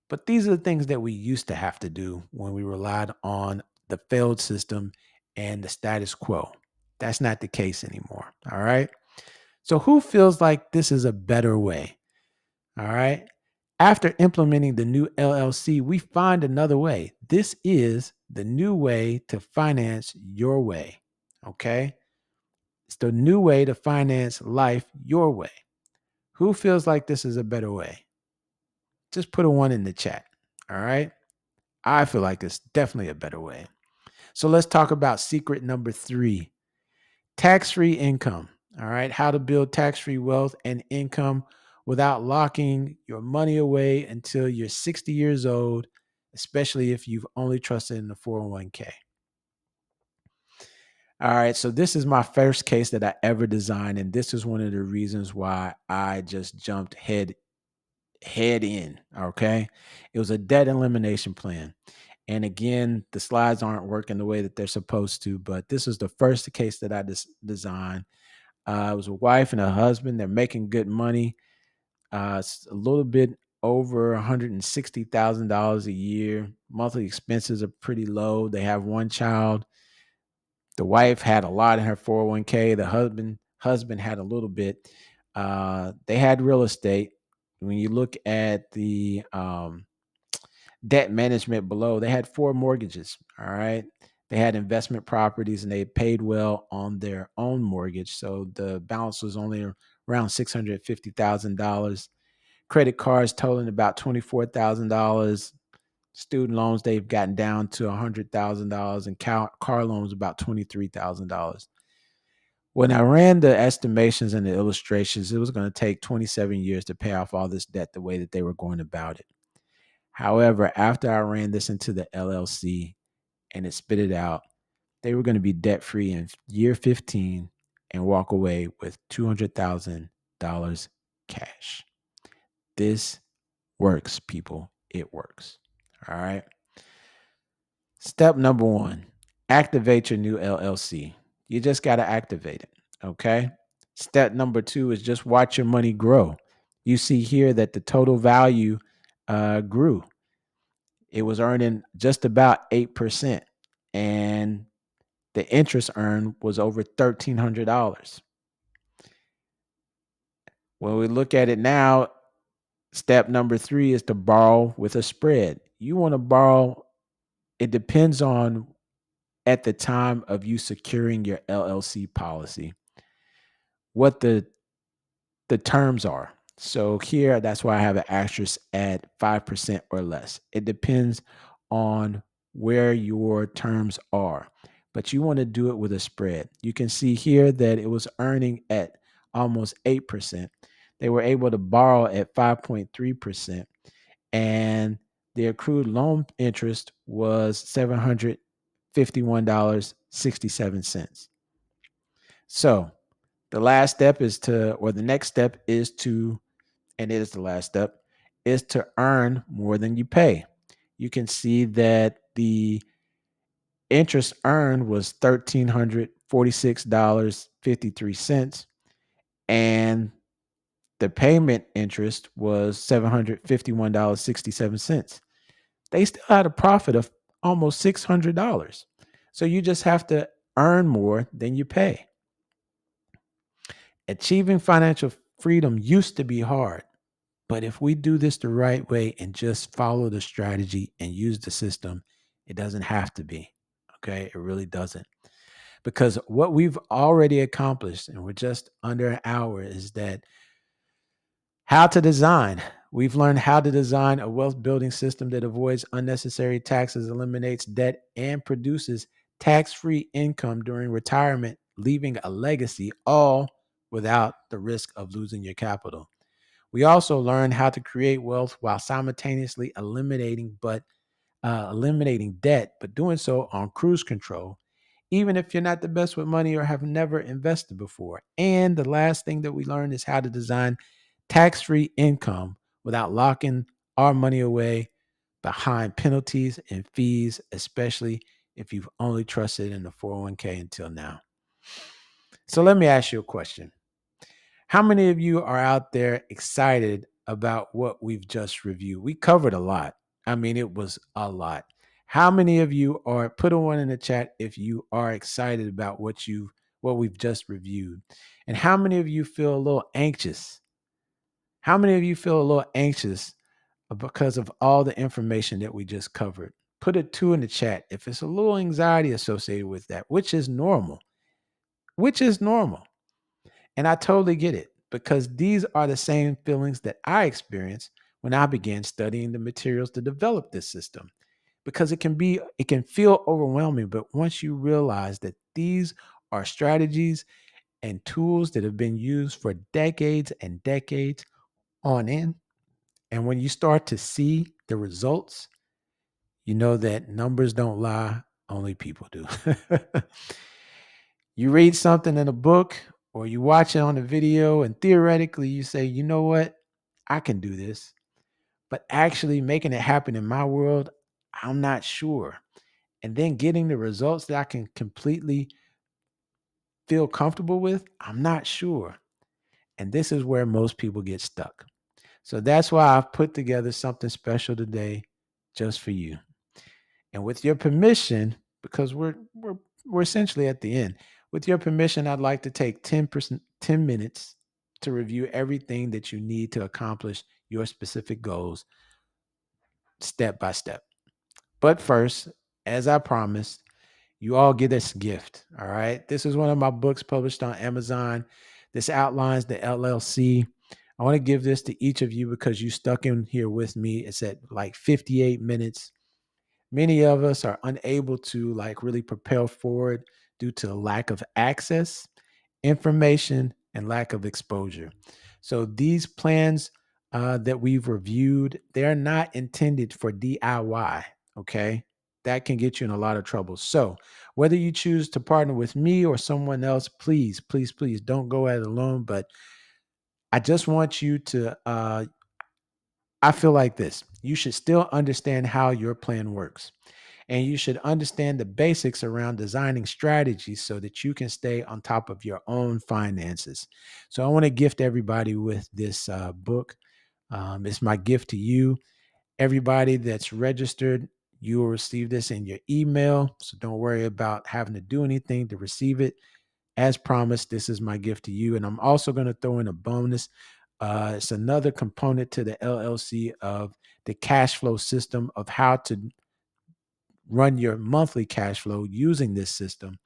But these are the things that we used to have to do when we relied on the failed system and the status quo. That's not the case anymore. All right. So, who feels like this is a better way? All right. After implementing the new LLC, we find another way. This is the new way to finance your way. Okay. It's the new way to finance life your way. Who feels like this is a better way? Just put a one in the chat. All right. I feel like it's definitely a better way. So let's talk about secret number 3, tax-free income. All right. How to build tax-free wealth and income without locking your money away until you're 60 years old, especially if you've only trusted in the 401k. All right. So this is my first case that I ever designed. And this is one of the reasons why I just jumped head in. Okay. It was a debt elimination plan. And again, the slides aren't working the way that they're supposed to, but this is the first case that I designed. It was a wife and a husband. They're making good money. It's a little bit over $160,000 a year. Monthly expenses are pretty low. They have one child. The wife had a lot in her 401k. The husband had a little bit. They had real estate. When you look at the debt management below, they had 4 mortgages. All right. They had investment properties and they paid well on their own mortgage. So the balance was only around $650,000. Credit cards totaling about $24,000. Student loans, they've gotten down to $100,000, and car loans about $23,000. When I ran the estimations and the illustrations, it was going to take 27 years to pay off all this debt the way that they were going about it. However, after I ran this into the LLC and it spit it out, they were going to be debt free in year 15 and walk away with $200,000 cash. This works, people. It works. All right. Step number 1, activate your new LLC. You just got to activate it. Okay. Step number 2 is just watch your money grow. You see here that the total value grew. It was earning just about 8%. And the interest earned was over $1,300. When we look at it now, step number 3 is to borrow with a spread. You want to borrow, it depends on at the time of you securing your LLC policy, what the terms are. So here, that's why I have an asterisk at 5% or less. It depends on where your terms are, but you want to do it with a spread. You can see here that it was earning at almost 8%. They were able to borrow at 5.3%, and the accrued loan interest was $751.67. So the last step is to, or the next step is to, and it is the last step, is to earn more than you pay. You can see that the interest earned was $1,346.53, and the payment interest was $751.67. They still had a profit of almost $600. So you just have to earn more than you pay. Achieving financial freedom used to be hard, but if we do this the right way and just follow the strategy and use the system, it doesn't have to be. Okay, it really doesn't. Because what we've already accomplished, and we're just under an hour, is that how to design. We've learned how to design a wealth building system that avoids unnecessary taxes, eliminates debt, and produces tax free income during retirement, leaving a legacy, all without the risk of losing your capital. We also learned how to create wealth while simultaneously eliminating debt, but doing so on cruise control, even if you're not the best with money or have never invested before. And the last thing that we learned is how to design tax free income without locking our money away behind penalties and fees, especially if you've only trusted in the 401k until now. So let me ask you a question. How many of you are out there excited about what we've just reviewed? We covered a lot. I mean, it was a lot. How many of you are, put a one in the chat if you are excited about what we've just reviewed? And how many of you feel a little anxious? How many of you feel a little anxious because of all the information that we just covered? Put a two in the chat if it's a little anxiety associated with that, which is normal. Which is normal. And I totally get it because these are the same feelings that I experienced when I began studying the materials to develop this system. Because it can feel overwhelming, but once you realize that these are strategies and tools that have been used for decades and decades on end, and when you start to see the results, you know that numbers don't lie, only people do. You read something in a book or you watch it on a video, and theoretically you say, you know what, I can do this. But actually making it happen in my world, I'm not sure. And then getting the results that I can completely feel comfortable with, I'm not sure. And this is where most people get stuck. So that's why I've put together something special today just for you. And with your permission, because we're essentially at the end. With your permission, I'd like to take 10 minutes to review everything that you need to accomplish your specific goals step by step. But first, as I promised, you all get this gift. All right. This is one of my books published on Amazon. This outlines the LLC. I want to give this to each of you because you stuck in here with me. It's at like 58 minutes. Many of us are unable to like really propel forward due to lack of access, information, and lack of exposure. So these plans that we've reviewed, they're not intended for DIY. Okay, that can get you in a lot of trouble. So whether you choose to partner with me or someone else, please, please, please don't go at it alone. But I just want you to. I feel like this: you should still understand how your plan works. And you should understand the basics around designing strategies so that you can stay on top of your own finances. So I want to gift everybody with this book. It's my gift to you. Everybody that's registered, you will receive this in your email. So don't worry about having to do anything to receive it. As promised, this is my gift to you. And I'm also going to throw in a bonus. It's another component to the LLC of the cash flow system of how to run your monthly cash flow using this system.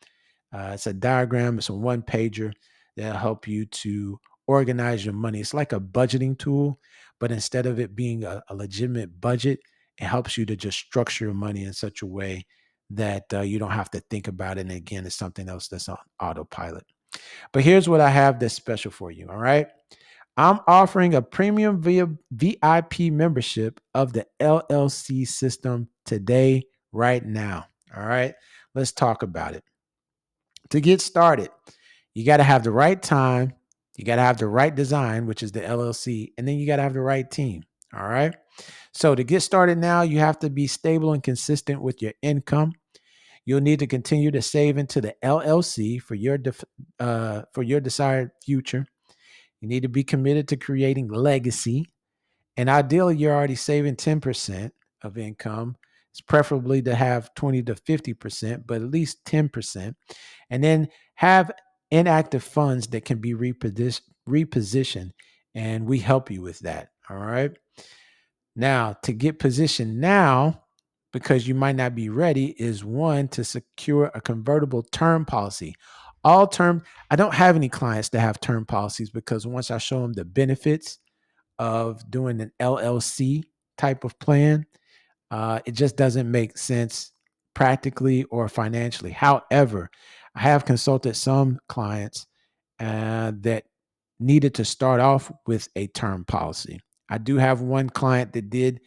It's a diagram, it's a one pager that'll help you to organize your money. It's like a budgeting tool, but instead of it being a legitimate budget, it helps you to just structure your money in such a way that you don't have to think about it. And again, it's something else that's on autopilot. But here's what I have that's special for you. All right. I'm offering a premium via VIP membership of the LLC system today, right now. All right. Let's talk about it. To get started, you got to have the right time. You got to have the right design, which is the LLC, and then you got to have the right team. All right. So to get started now, you have to be stable and consistent with your income. You'll need to continue to save into the LLC for your desired future. You need to be committed to creating legacy. And ideally, you're already saving 10% of income. It's preferably to have 20 to 50%, but at least 10%. And then have inactive funds that can be repositioned. And we help you with that. All right. Now, to get positioned now, because you might not be ready, is one to secure a convertible term policy. All term, I don't have any clients that have term policies because once I show them the benefits of doing an LLC type of plan, it just doesn't make sense practically or financially. However, I have consulted some clients that needed to start off with a term policy. I do have one client that did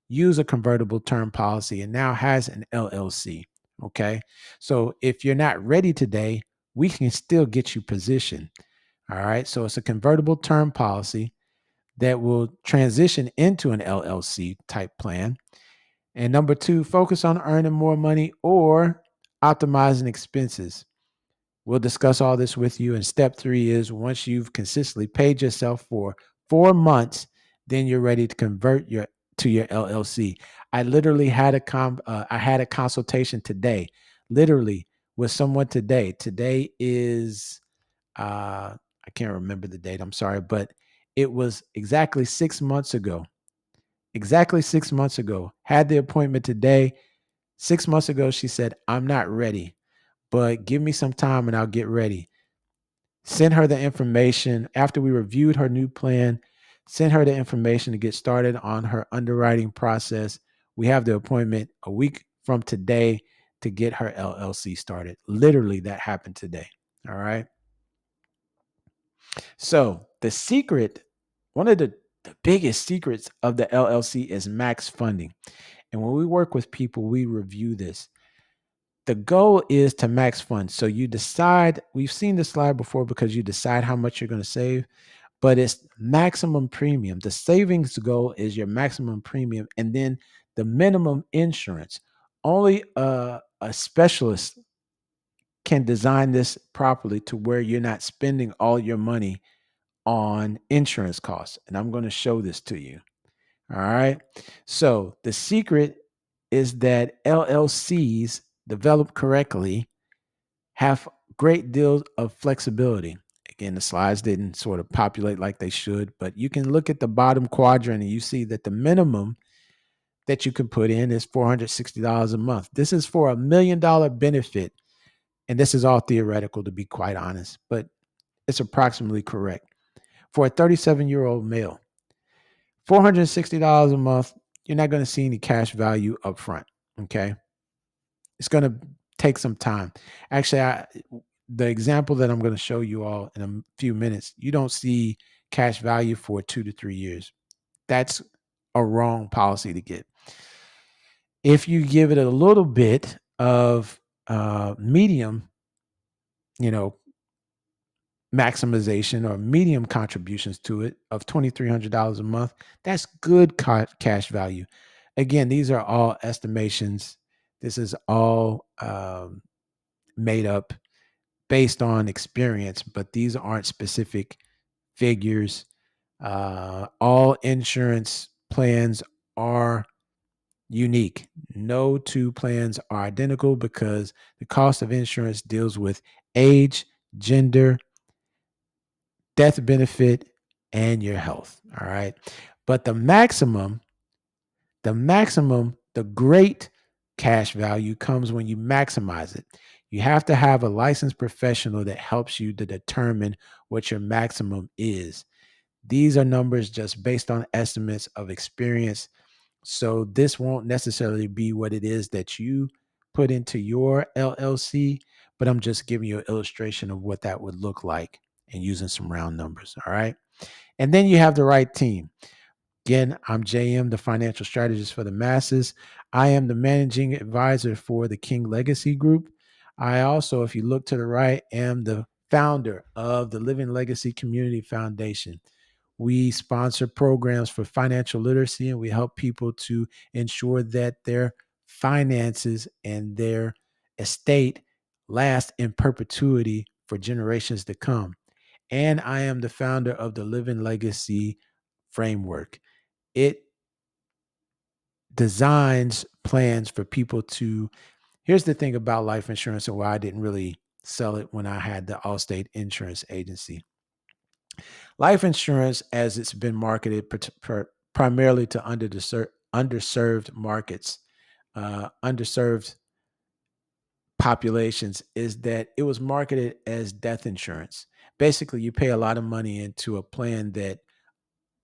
use a convertible term policy and now has an LLC. Okay. So if you're not ready today, we can still get you positioned. All right. So it's a convertible term policy that will transition into an LLC type plan. And number two, focus on earning more money or optimizing expenses. We'll discuss all this with you. And step three is once you've consistently paid yourself for 4 months, then you're ready to convert your LLC. I literally had I had a consultation today, literally with someone today. Today is I can't remember the date. I'm sorry, but it was exactly 6 months ago. Exactly 6 months ago. Had the appointment today. 6 months ago, she said, "I'm not ready, but give me some time and I'll get ready." Sent her the information after we reviewed her new plan, sent her the information to get started on her underwriting process. We have the appointment a week from today to get her LLC started. Literally, that happened today. All right. So, one of the biggest secrets of the LLC is max funding. And when we work with people, we review this. The goal is to max fund. So you decide, we've seen this slide before because you decide how much you're going to save, but it's maximum premium. The savings goal is your maximum premium and then the minimum insurance. Only a specialist can design this properly to where you're not spending all your money on insurance costs. And I'm going to show this to you. All right. So the secret is that LLCs developed correctly have great deals of flexibility. Again, the slides didn't sort of populate like they should, but you can look at the bottom quadrant and you see that the minimum that you can put in is $460 a month. This is for $1 million benefit. And this is all theoretical, to be quite honest, but it's approximately correct. For a 37-year-old male, $460 a month, you're not going to see any cash value up front. Okay. It's going to take some time. Actually, the example that I'm going to show you all in a few minutes, you don't see cash value for 2 to 3 years. That's a wrong policy to get. If you give it a little bit of medium, you know, maximization or medium contributions to it of $2,300 a month, that's good cash value. Again, these are all estimations. This is all made up based on experience, but these aren't specific figures. All insurance plans are unique. No two plans are identical because the cost of insurance deals with age, gender, death benefit, and your health. All right. But the great cash value comes when you maximize it. You have to have a licensed professional that helps you to determine what your maximum is. These are numbers just based on estimates of experience. So this won't necessarily be what it is that you put into your LLC, but I'm just giving you an illustration of what that would look like and using some round numbers. All right. And then you have the right team. Again, I'm JM, the financial strategist for the masses. I am the managing advisor for the King Legacy Group. I also, if you look to the right, am the founder of the Living Legacy Community Foundation. We sponsor programs for financial literacy, and we help people to ensure that their finances and their estate last in perpetuity for generations to come. And I am the founder of the Living Legacy framework. It designs plans for people to. Here's the thing about life insurance and why I didn't really sell it when I had the Allstate Insurance Agency. Life insurance, as it's been marketed primarily to underserved markets, underserved populations, is that it was marketed as death insurance. Basically, you pay a lot of money into a plan that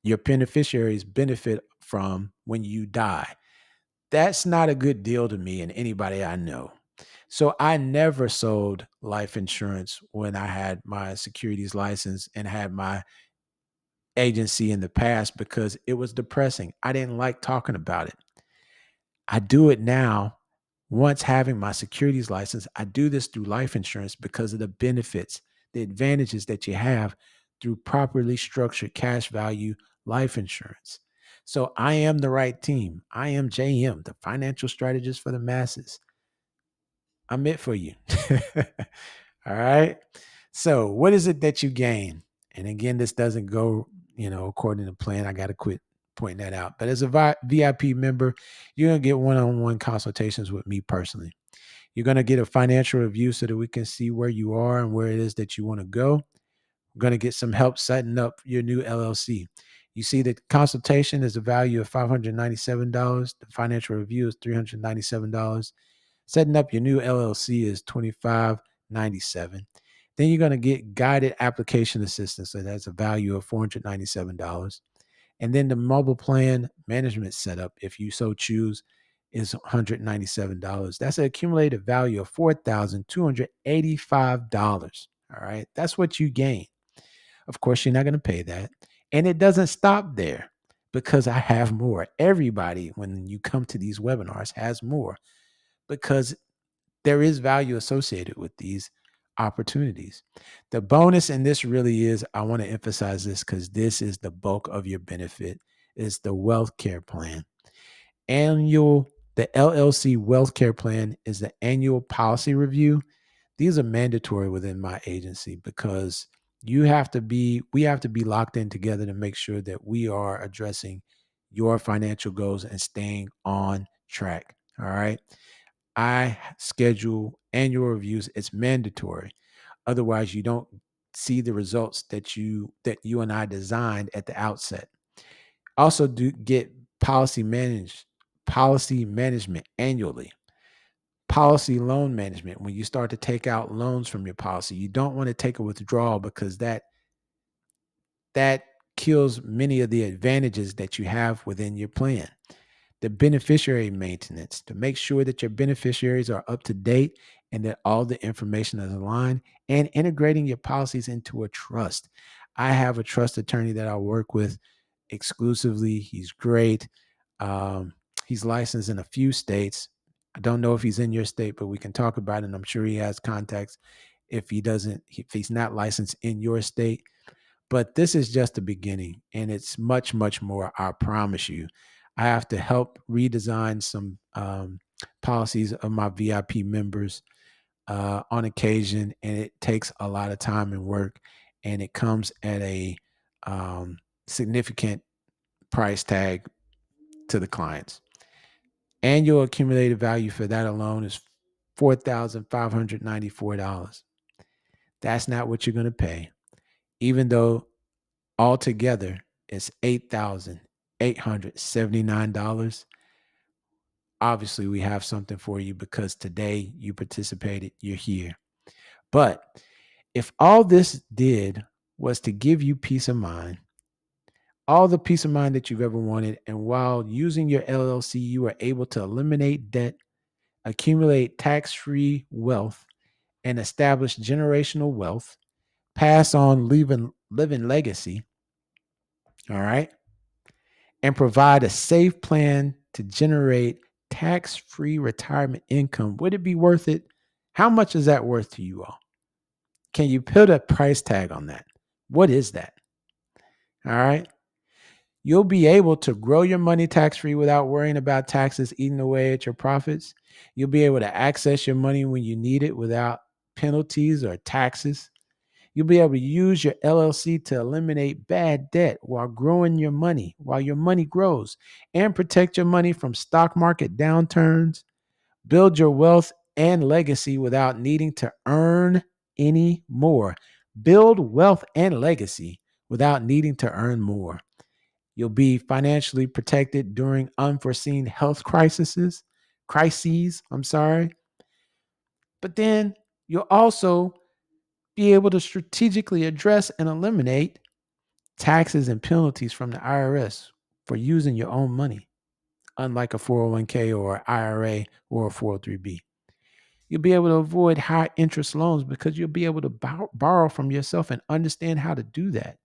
your beneficiaries benefit from when you die. That's not a good deal to me and anybody I know. So I never sold life insurance when I had my securities license and had my agency in the past because it was depressing. I didn't like talking about it. I do it now. Once having my securities license, I do this through life insurance because of the benefits, the advantages that you have through properly structured cash value life insurance. So I am the right team. I am JM, the financial strategist for the masses. I'm it for you. All right. So, what is it that you gain? And again, this doesn't go, according to plan. I got to quit pointing that out. But as a VIP member, you're going to get one-on-one consultations with me personally. You're going to get a financial review so that we can see where you are and where it is that you want to go. We're going to get some help setting up your new LLC. You see, the consultation is a value of $597. The financial review is $397. Setting up your new LLC is $25.97. Then you're going to get guided application assistance. So that's a value of $497. And then the mobile plan management setup, if you so choose, is $197. That's an accumulated value of $4,285. All right. That's what you gain. Of course, you're not going to pay that. And it doesn't stop there because I have more. Everybody, when you come to these webinars, has more because there is value associated with these opportunities. The bonus in this really is, I want to emphasize this because this is the bulk of your benefit, is the wealth care plan. The LLC wealth care plan is the annual policy review. These are mandatory within my agency because we have to be locked in together to make sure that we are addressing your financial goals and staying on track. All right. I schedule annual reviews. It's mandatory. Otherwise, you don't see the results that you and I designed at the outset. Also, do get policy management annually. Policy loan management. When you start to take out loans from your policy, you don't want to take a withdrawal because that kills many of the advantages that you have within your plan. The beneficiary maintenance, to make sure that your beneficiaries are up to date and that all the information is aligned, and integrating your policies into a trust. I have a trust attorney that I work with exclusively. He's great. Um, he's licensed in a few states. I don't know if he's in your state, but we can talk about it. And I'm sure he has contacts if he's not licensed in your state. But this is just the beginning, and it's much, much more. I promise you. I have to help redesign some policies of my VIP members on occasion, and it takes a lot of time and work, and it comes at a significant price tag to the clients. Annual accumulated value for that alone is $4,594. That's not what you're going to pay, even though altogether it's $8,879. Obviously, we have something for you because today you participated, you're here. But if all this did was to give you peace of mind, all the peace of mind that you've ever wanted, and while using your LLC, you are able to eliminate debt, accumulate tax-free wealth, and establish generational wealth, pass on living legacy, all right, and provide a safe plan to generate tax-free retirement income, would it be worth it? How much is that worth to you all? Can you put a price tag on that? What is that? All right. You'll be able to grow your money tax free without worrying about taxes eating away at your profits. You'll be able to access your money when you need it without penalties or taxes. You'll be able to use your LLC to eliminate bad debt while growing your money, while your money grows, and protect your money from stock market downturns. Build your wealth and legacy without needing to earn any more. Build wealth and legacy without needing to earn more. You'll be financially protected during unforeseen health crises, I'm sorry. But then you'll also be able to strategically address and eliminate taxes and penalties from the IRS for using your own money, unlike a 401k or IRA or a 403b. You'll be able to avoid high interest loans because you'll be able to borrow from yourself and understand how to do that.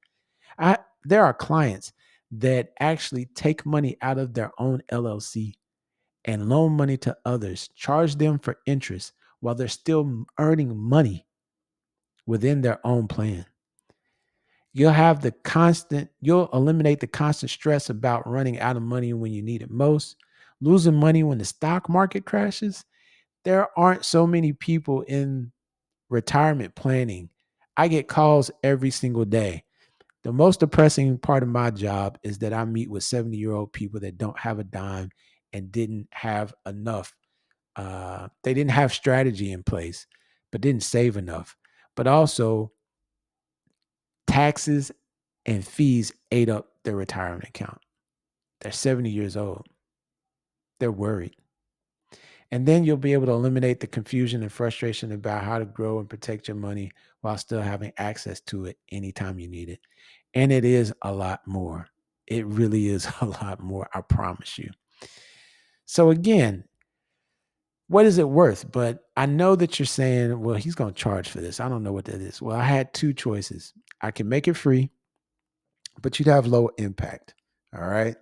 There are clients that actually take money out of their own LLC and loan money to others, charge them for interest while they're still earning money within their own plan. You'll eliminate the constant stress about running out of money when you need it most, losing money when the stock market crashes. There aren't so many people in retirement planning. I get calls every single day. The most depressing part of my job is that I meet with 70-year-old people that don't have a dime and didn't have enough. They didn't have strategy in place, but didn't save enough. But also, taxes and fees ate up their retirement account. They're 70 years old. They're worried. And then you'll be able to eliminate the confusion and frustration about how to grow and protect your money while still having access to it anytime you need it. And it is a lot more. It really is a lot more, I promise you. So, again, what is it worth? But I know that you're saying, well, he's going to charge for this. I don't know what that is. Well, I had two choices. I can make it free, but you'd have low impact. All right.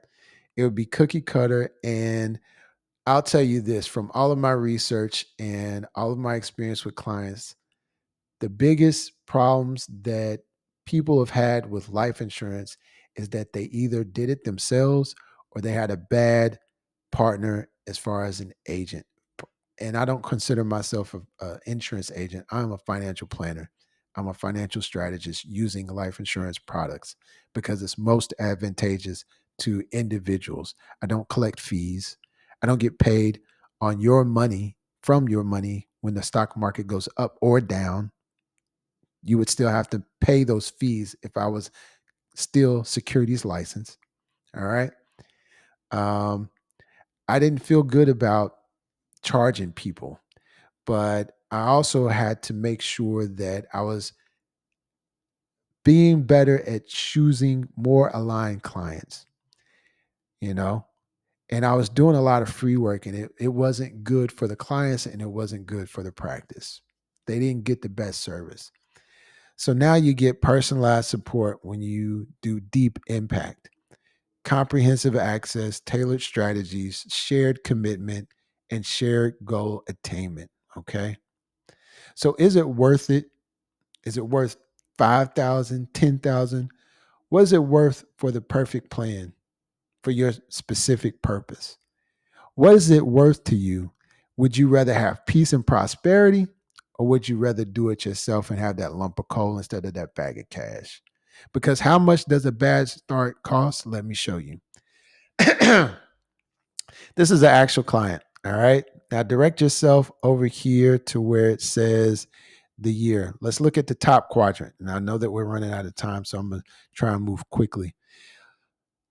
It would be cookie cutter. And I'll tell you this from all of my research and all of my experience with clients, the biggest problems that people have had with life insurance is that they either did it themselves or they had a bad partner as far as an agent. And I don't consider myself an insurance agent. I'm a financial planner. I'm a financial strategist using life insurance products because it's most advantageous to individuals. I don't collect fees. I don't get paid on your money from your money when the stock market goes up or down. You would still have to pay those fees if I was still securities licensed. All right. Um, I didn't feel good about charging people, but I also had to make sure that I was being better at choosing more aligned clients, you know, and I was doing a lot of free work and it wasn't good for the clients and it wasn't good for the practice. They didn't get the best service. So now you get personalized support when you do deep impact, comprehensive access, tailored strategies, shared commitment, and shared goal attainment. Okay. So is it worth it? Is it worth 5,000, 10,000? What is it worth for the perfect plan for your specific purpose? What is it worth to you? Would you rather have peace and prosperity, or would you rather do it yourself and have that lump of coal instead of that bag of cash? Because how much does a bad start cost? Let me show you. This is an actual client. All right. Now direct yourself over here to where it says the year. Let's look at the top quadrant. And I know that we're running out of time, so I'm going to try and move quickly.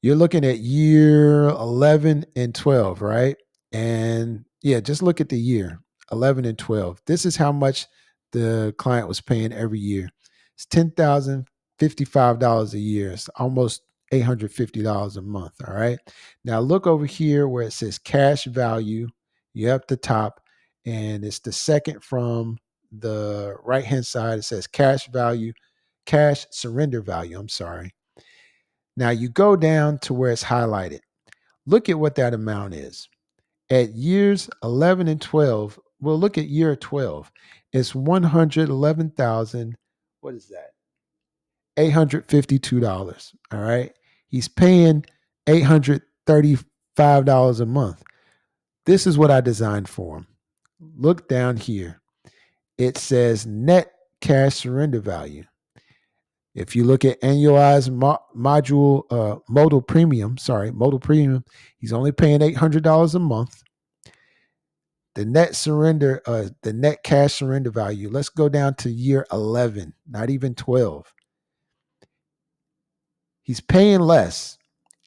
You're looking at year 11 and 12, right? And yeah, just look at the year 11 and 12. This is how much the client was paying every year. It's $10,055 a year. It's almost $850 a month. All right. Now look over here where it says cash value. You're up the top, and it's the second from the right hand side. It says cash value, cash surrender value. I'm sorry. Now you go down to where it's highlighted. Look at what that amount is. At years 11 and 12, we'll look at year 12. It's 111,000. What is that? $852. All right. He's paying $835 a month. This is what I designed for him. Look down here. It says net cash surrender value. If you look at annualized modal premium, he's only paying $800 a month. The net cash surrender value. Let's go down to year 11, not even 12. He's paying less,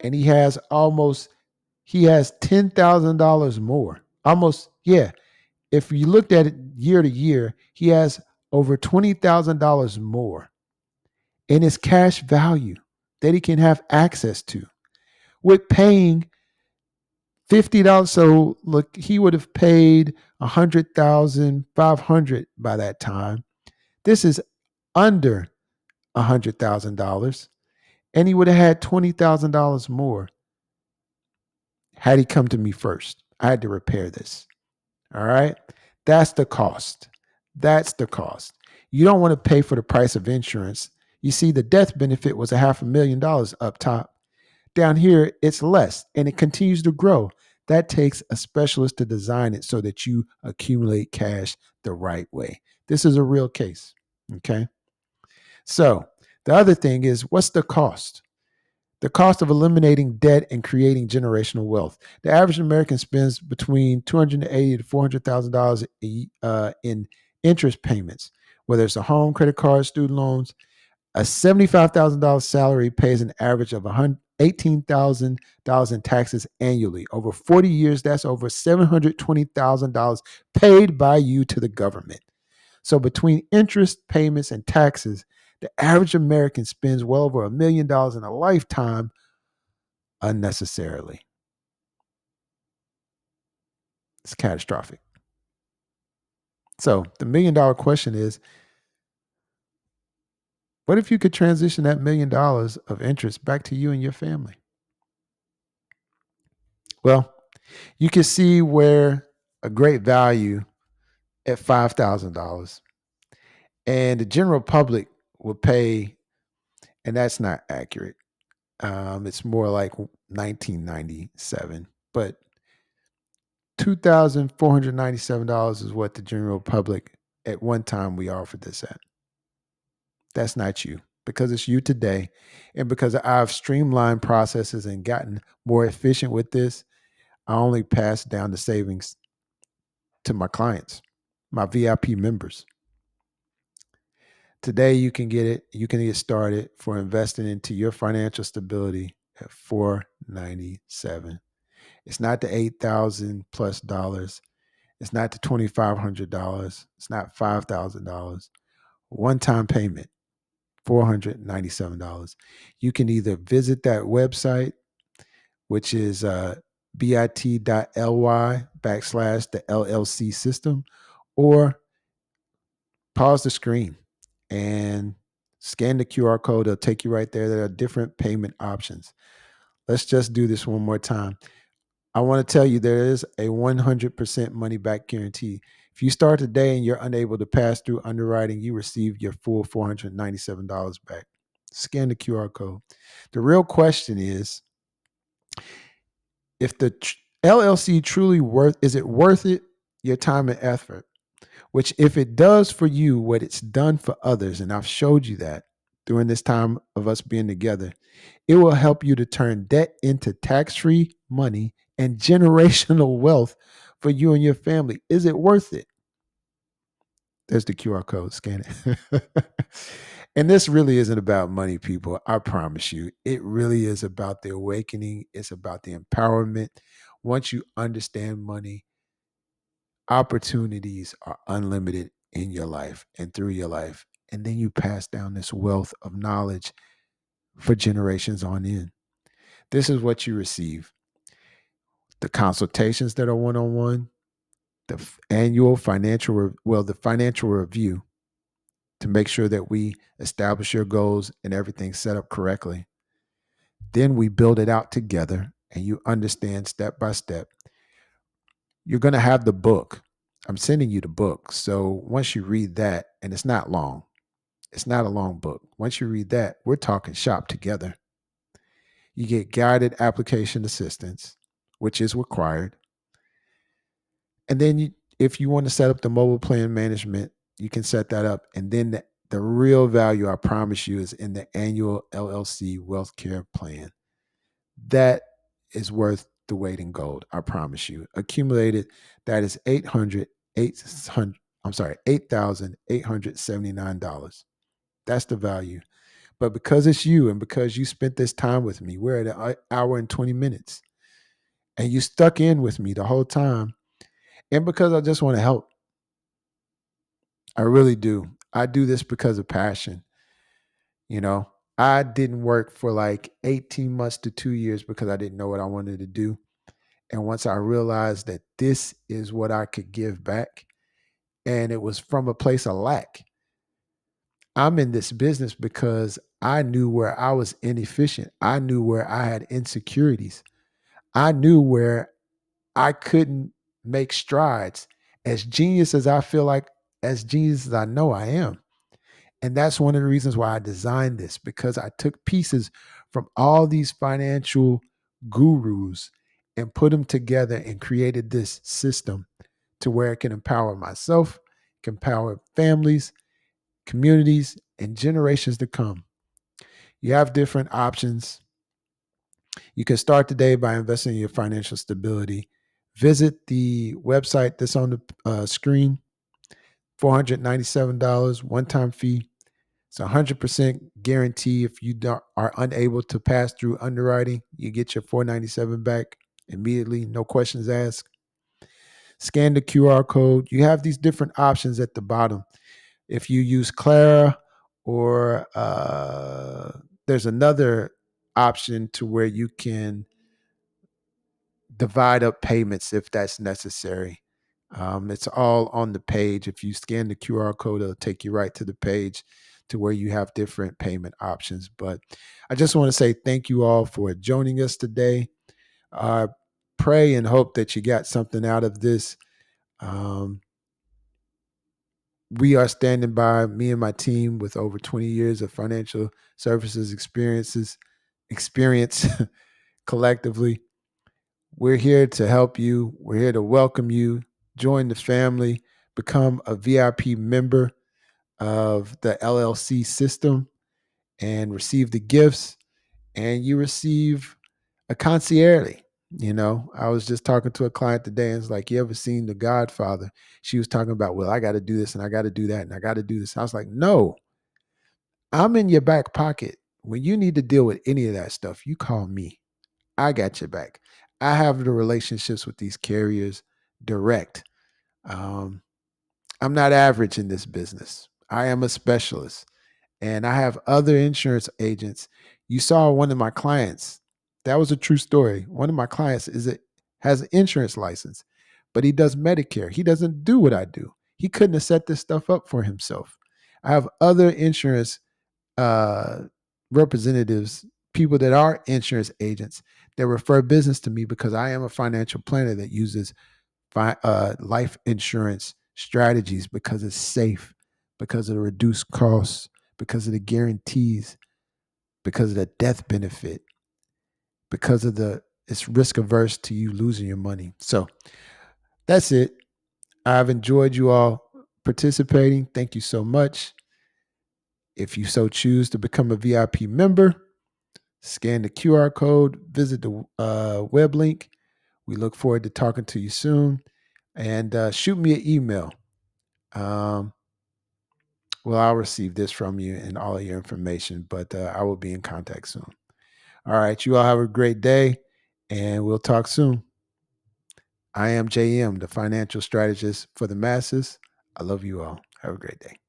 and he has $10,000 more. Almost, yeah. If you looked at it year to year, he has over $20,000 more in his cash value that he can have access to with paying $50. So look, he would have paid $100,500 by that time. This is under $100,000, and he would have had $20,000 more had he come to me first. I had to repair this. All right. That's the cost. That's the cost. You don't want to pay for the price of insurance. You see, the death benefit was $500,000 up top. Down here, it's less and it continues to grow. That takes a specialist to design it so that you accumulate cash the right way. This is a real case. Okay. So the other thing is, what's the cost? The cost of eliminating debt and creating generational wealth. The average American spends between $280,000 to $400,000 in interest payments, whether it's a home, credit card, student loans. A $75,000 salary pays an average of $18,000 in taxes annually. Over 40 years, that's over $720,000 paid by you to the government. So between interest payments and taxes, the average American spends well over $1 million in a lifetime unnecessarily. It's catastrophic. So the $1 million question is, what if you could transition that $1 million of interest back to you and your family? Well, you can see where a great value at $5,000 and the general public will pay, and that's not accurate. It's more like 1997, but $2,497 is what the general public at one time we offered this at. That's not you, because it's you today. And because I've streamlined processes and gotten more efficient with this, I only pass down the savings to my clients, my VIP members. Today you can get it, you can get started for investing into your financial stability at $497. It's not the $8,000 plus dollars. It's not the $2,500. It's not $5,000. One time payment, $497. You can either visit that website, which is bit.ly/ the LLC system, or pause the screen and scan the QR code. It'll take you right there. There are different payment options. Let's just do this one more time. I want to tell you there is a 100% money back guarantee. If you start today and you're unable to pass through underwriting, you receive your full $497 back. Scan the QR code. The real question is, if the LLC truly is it worth it, your time and effort? Which, if it does for you what it's done for others, and I've showed you that during this time of us being together, it will help you to turn debt into tax-free money and generational wealth for you and your family. Is it worth it? There's the QR code. Scan it. And this really isn't about money, people. I promise you. It really is about the awakening. It's about the empowerment. Once you understand money, opportunities are unlimited in your life and through your life. And then you pass down this wealth of knowledge for generations on in. This is what you receive: the consultations that are one on one, the annual the financial review to make sure that we establish your goals and everything's set up correctly. Then we build it out together and you understand step by step. You're going to have the book. I'm sending you the book. So once you read that, and it's not long, It's not a long book. Once you read that, we're talking shop together. You get guided application assistance, which is required. And then if you want to set up the mobile plan management, you can set that up. And then the real value, I promise you, is in the annual LLC wealth care plan. That is worth the weight in gold. I promise you. Accumulated, that is $8,879. That's the value. But because it's you and because you spent this time with me, we're at an hour and 20 minutes. And you stuck in with me the whole time. And because I just want to help. I really do. I do this because of passion. You know, I didn't work for like 18 months to 2 years because I didn't know what I wanted to do. And once I realized that this is what I could give back, and it was from a place of lack, I'm in this business because I knew where I was inefficient. I knew where I had insecurities. I knew where I couldn't make strides. As genius as I feel like, as genius as I know I am. And that's one of the reasons why I designed this, because I took pieces from all these financial gurus and put them together and created this system to where it can empower myself, can empower families, communities, and generations to come. You have different options. You can start today by investing in your financial stability. Visit the website that's on the screen. $497, one-time fee. It's 100% guarantee. If you are unable to pass through underwriting, you get your $497 back immediately, no questions asked. Scan the QR code. You have these different options at the bottom. If you use Clara, or there's another option to where you can divide up payments if that's necessary. It's all on the page. If you scan the QR code, it'll take you right to the page to where you have different payment options. But I just want to say thank you all for joining us today. I pray and hope that you got something out of this. Um, we are standing by, me and my team, with over 20 years of financial services experience collectively. We're here to help you. We're here to welcome you. Join the family. Become a VIP member of the LLC system and receive the gifts. And you receive a concierge. You know, I was just talking to a client today, and it's like, you ever seen The Godfather? She was talking about, well, I got to do this and I got to do that and I got to do this. I was like, no, I'm in your back pocket. When you need to deal with any of that stuff, you call me. I got your back. I have the relationships with these carriers direct. Um, I'm not average in this business. I am a specialist, and I have other insurance agents. You saw one of my clients. That was a true story. One of my clients has an insurance license, but he does Medicare. He doesn't do what I do. He couldn't have set this stuff up for himself. I have other insurance uh, representatives, people that are insurance agents, that refer business to me because I am a financial planner that uses life insurance strategies because it's safe, because of the reduced costs, because of the guarantees, because of the death benefit, because of it's risk averse to you losing your money. So that's it. I've enjoyed you all participating. Thank you so much. If you so choose to become a VIP member, scan the QR code, visit the web link. We look forward to talking to you soon. And shoot me an email. Um, well, I'll receive this from you and all of your information, but I will be in contact soon. All right. You all have a great day, and we'll talk soon. I am JM, the financial strategist for the masses. I love you all. Have a great day.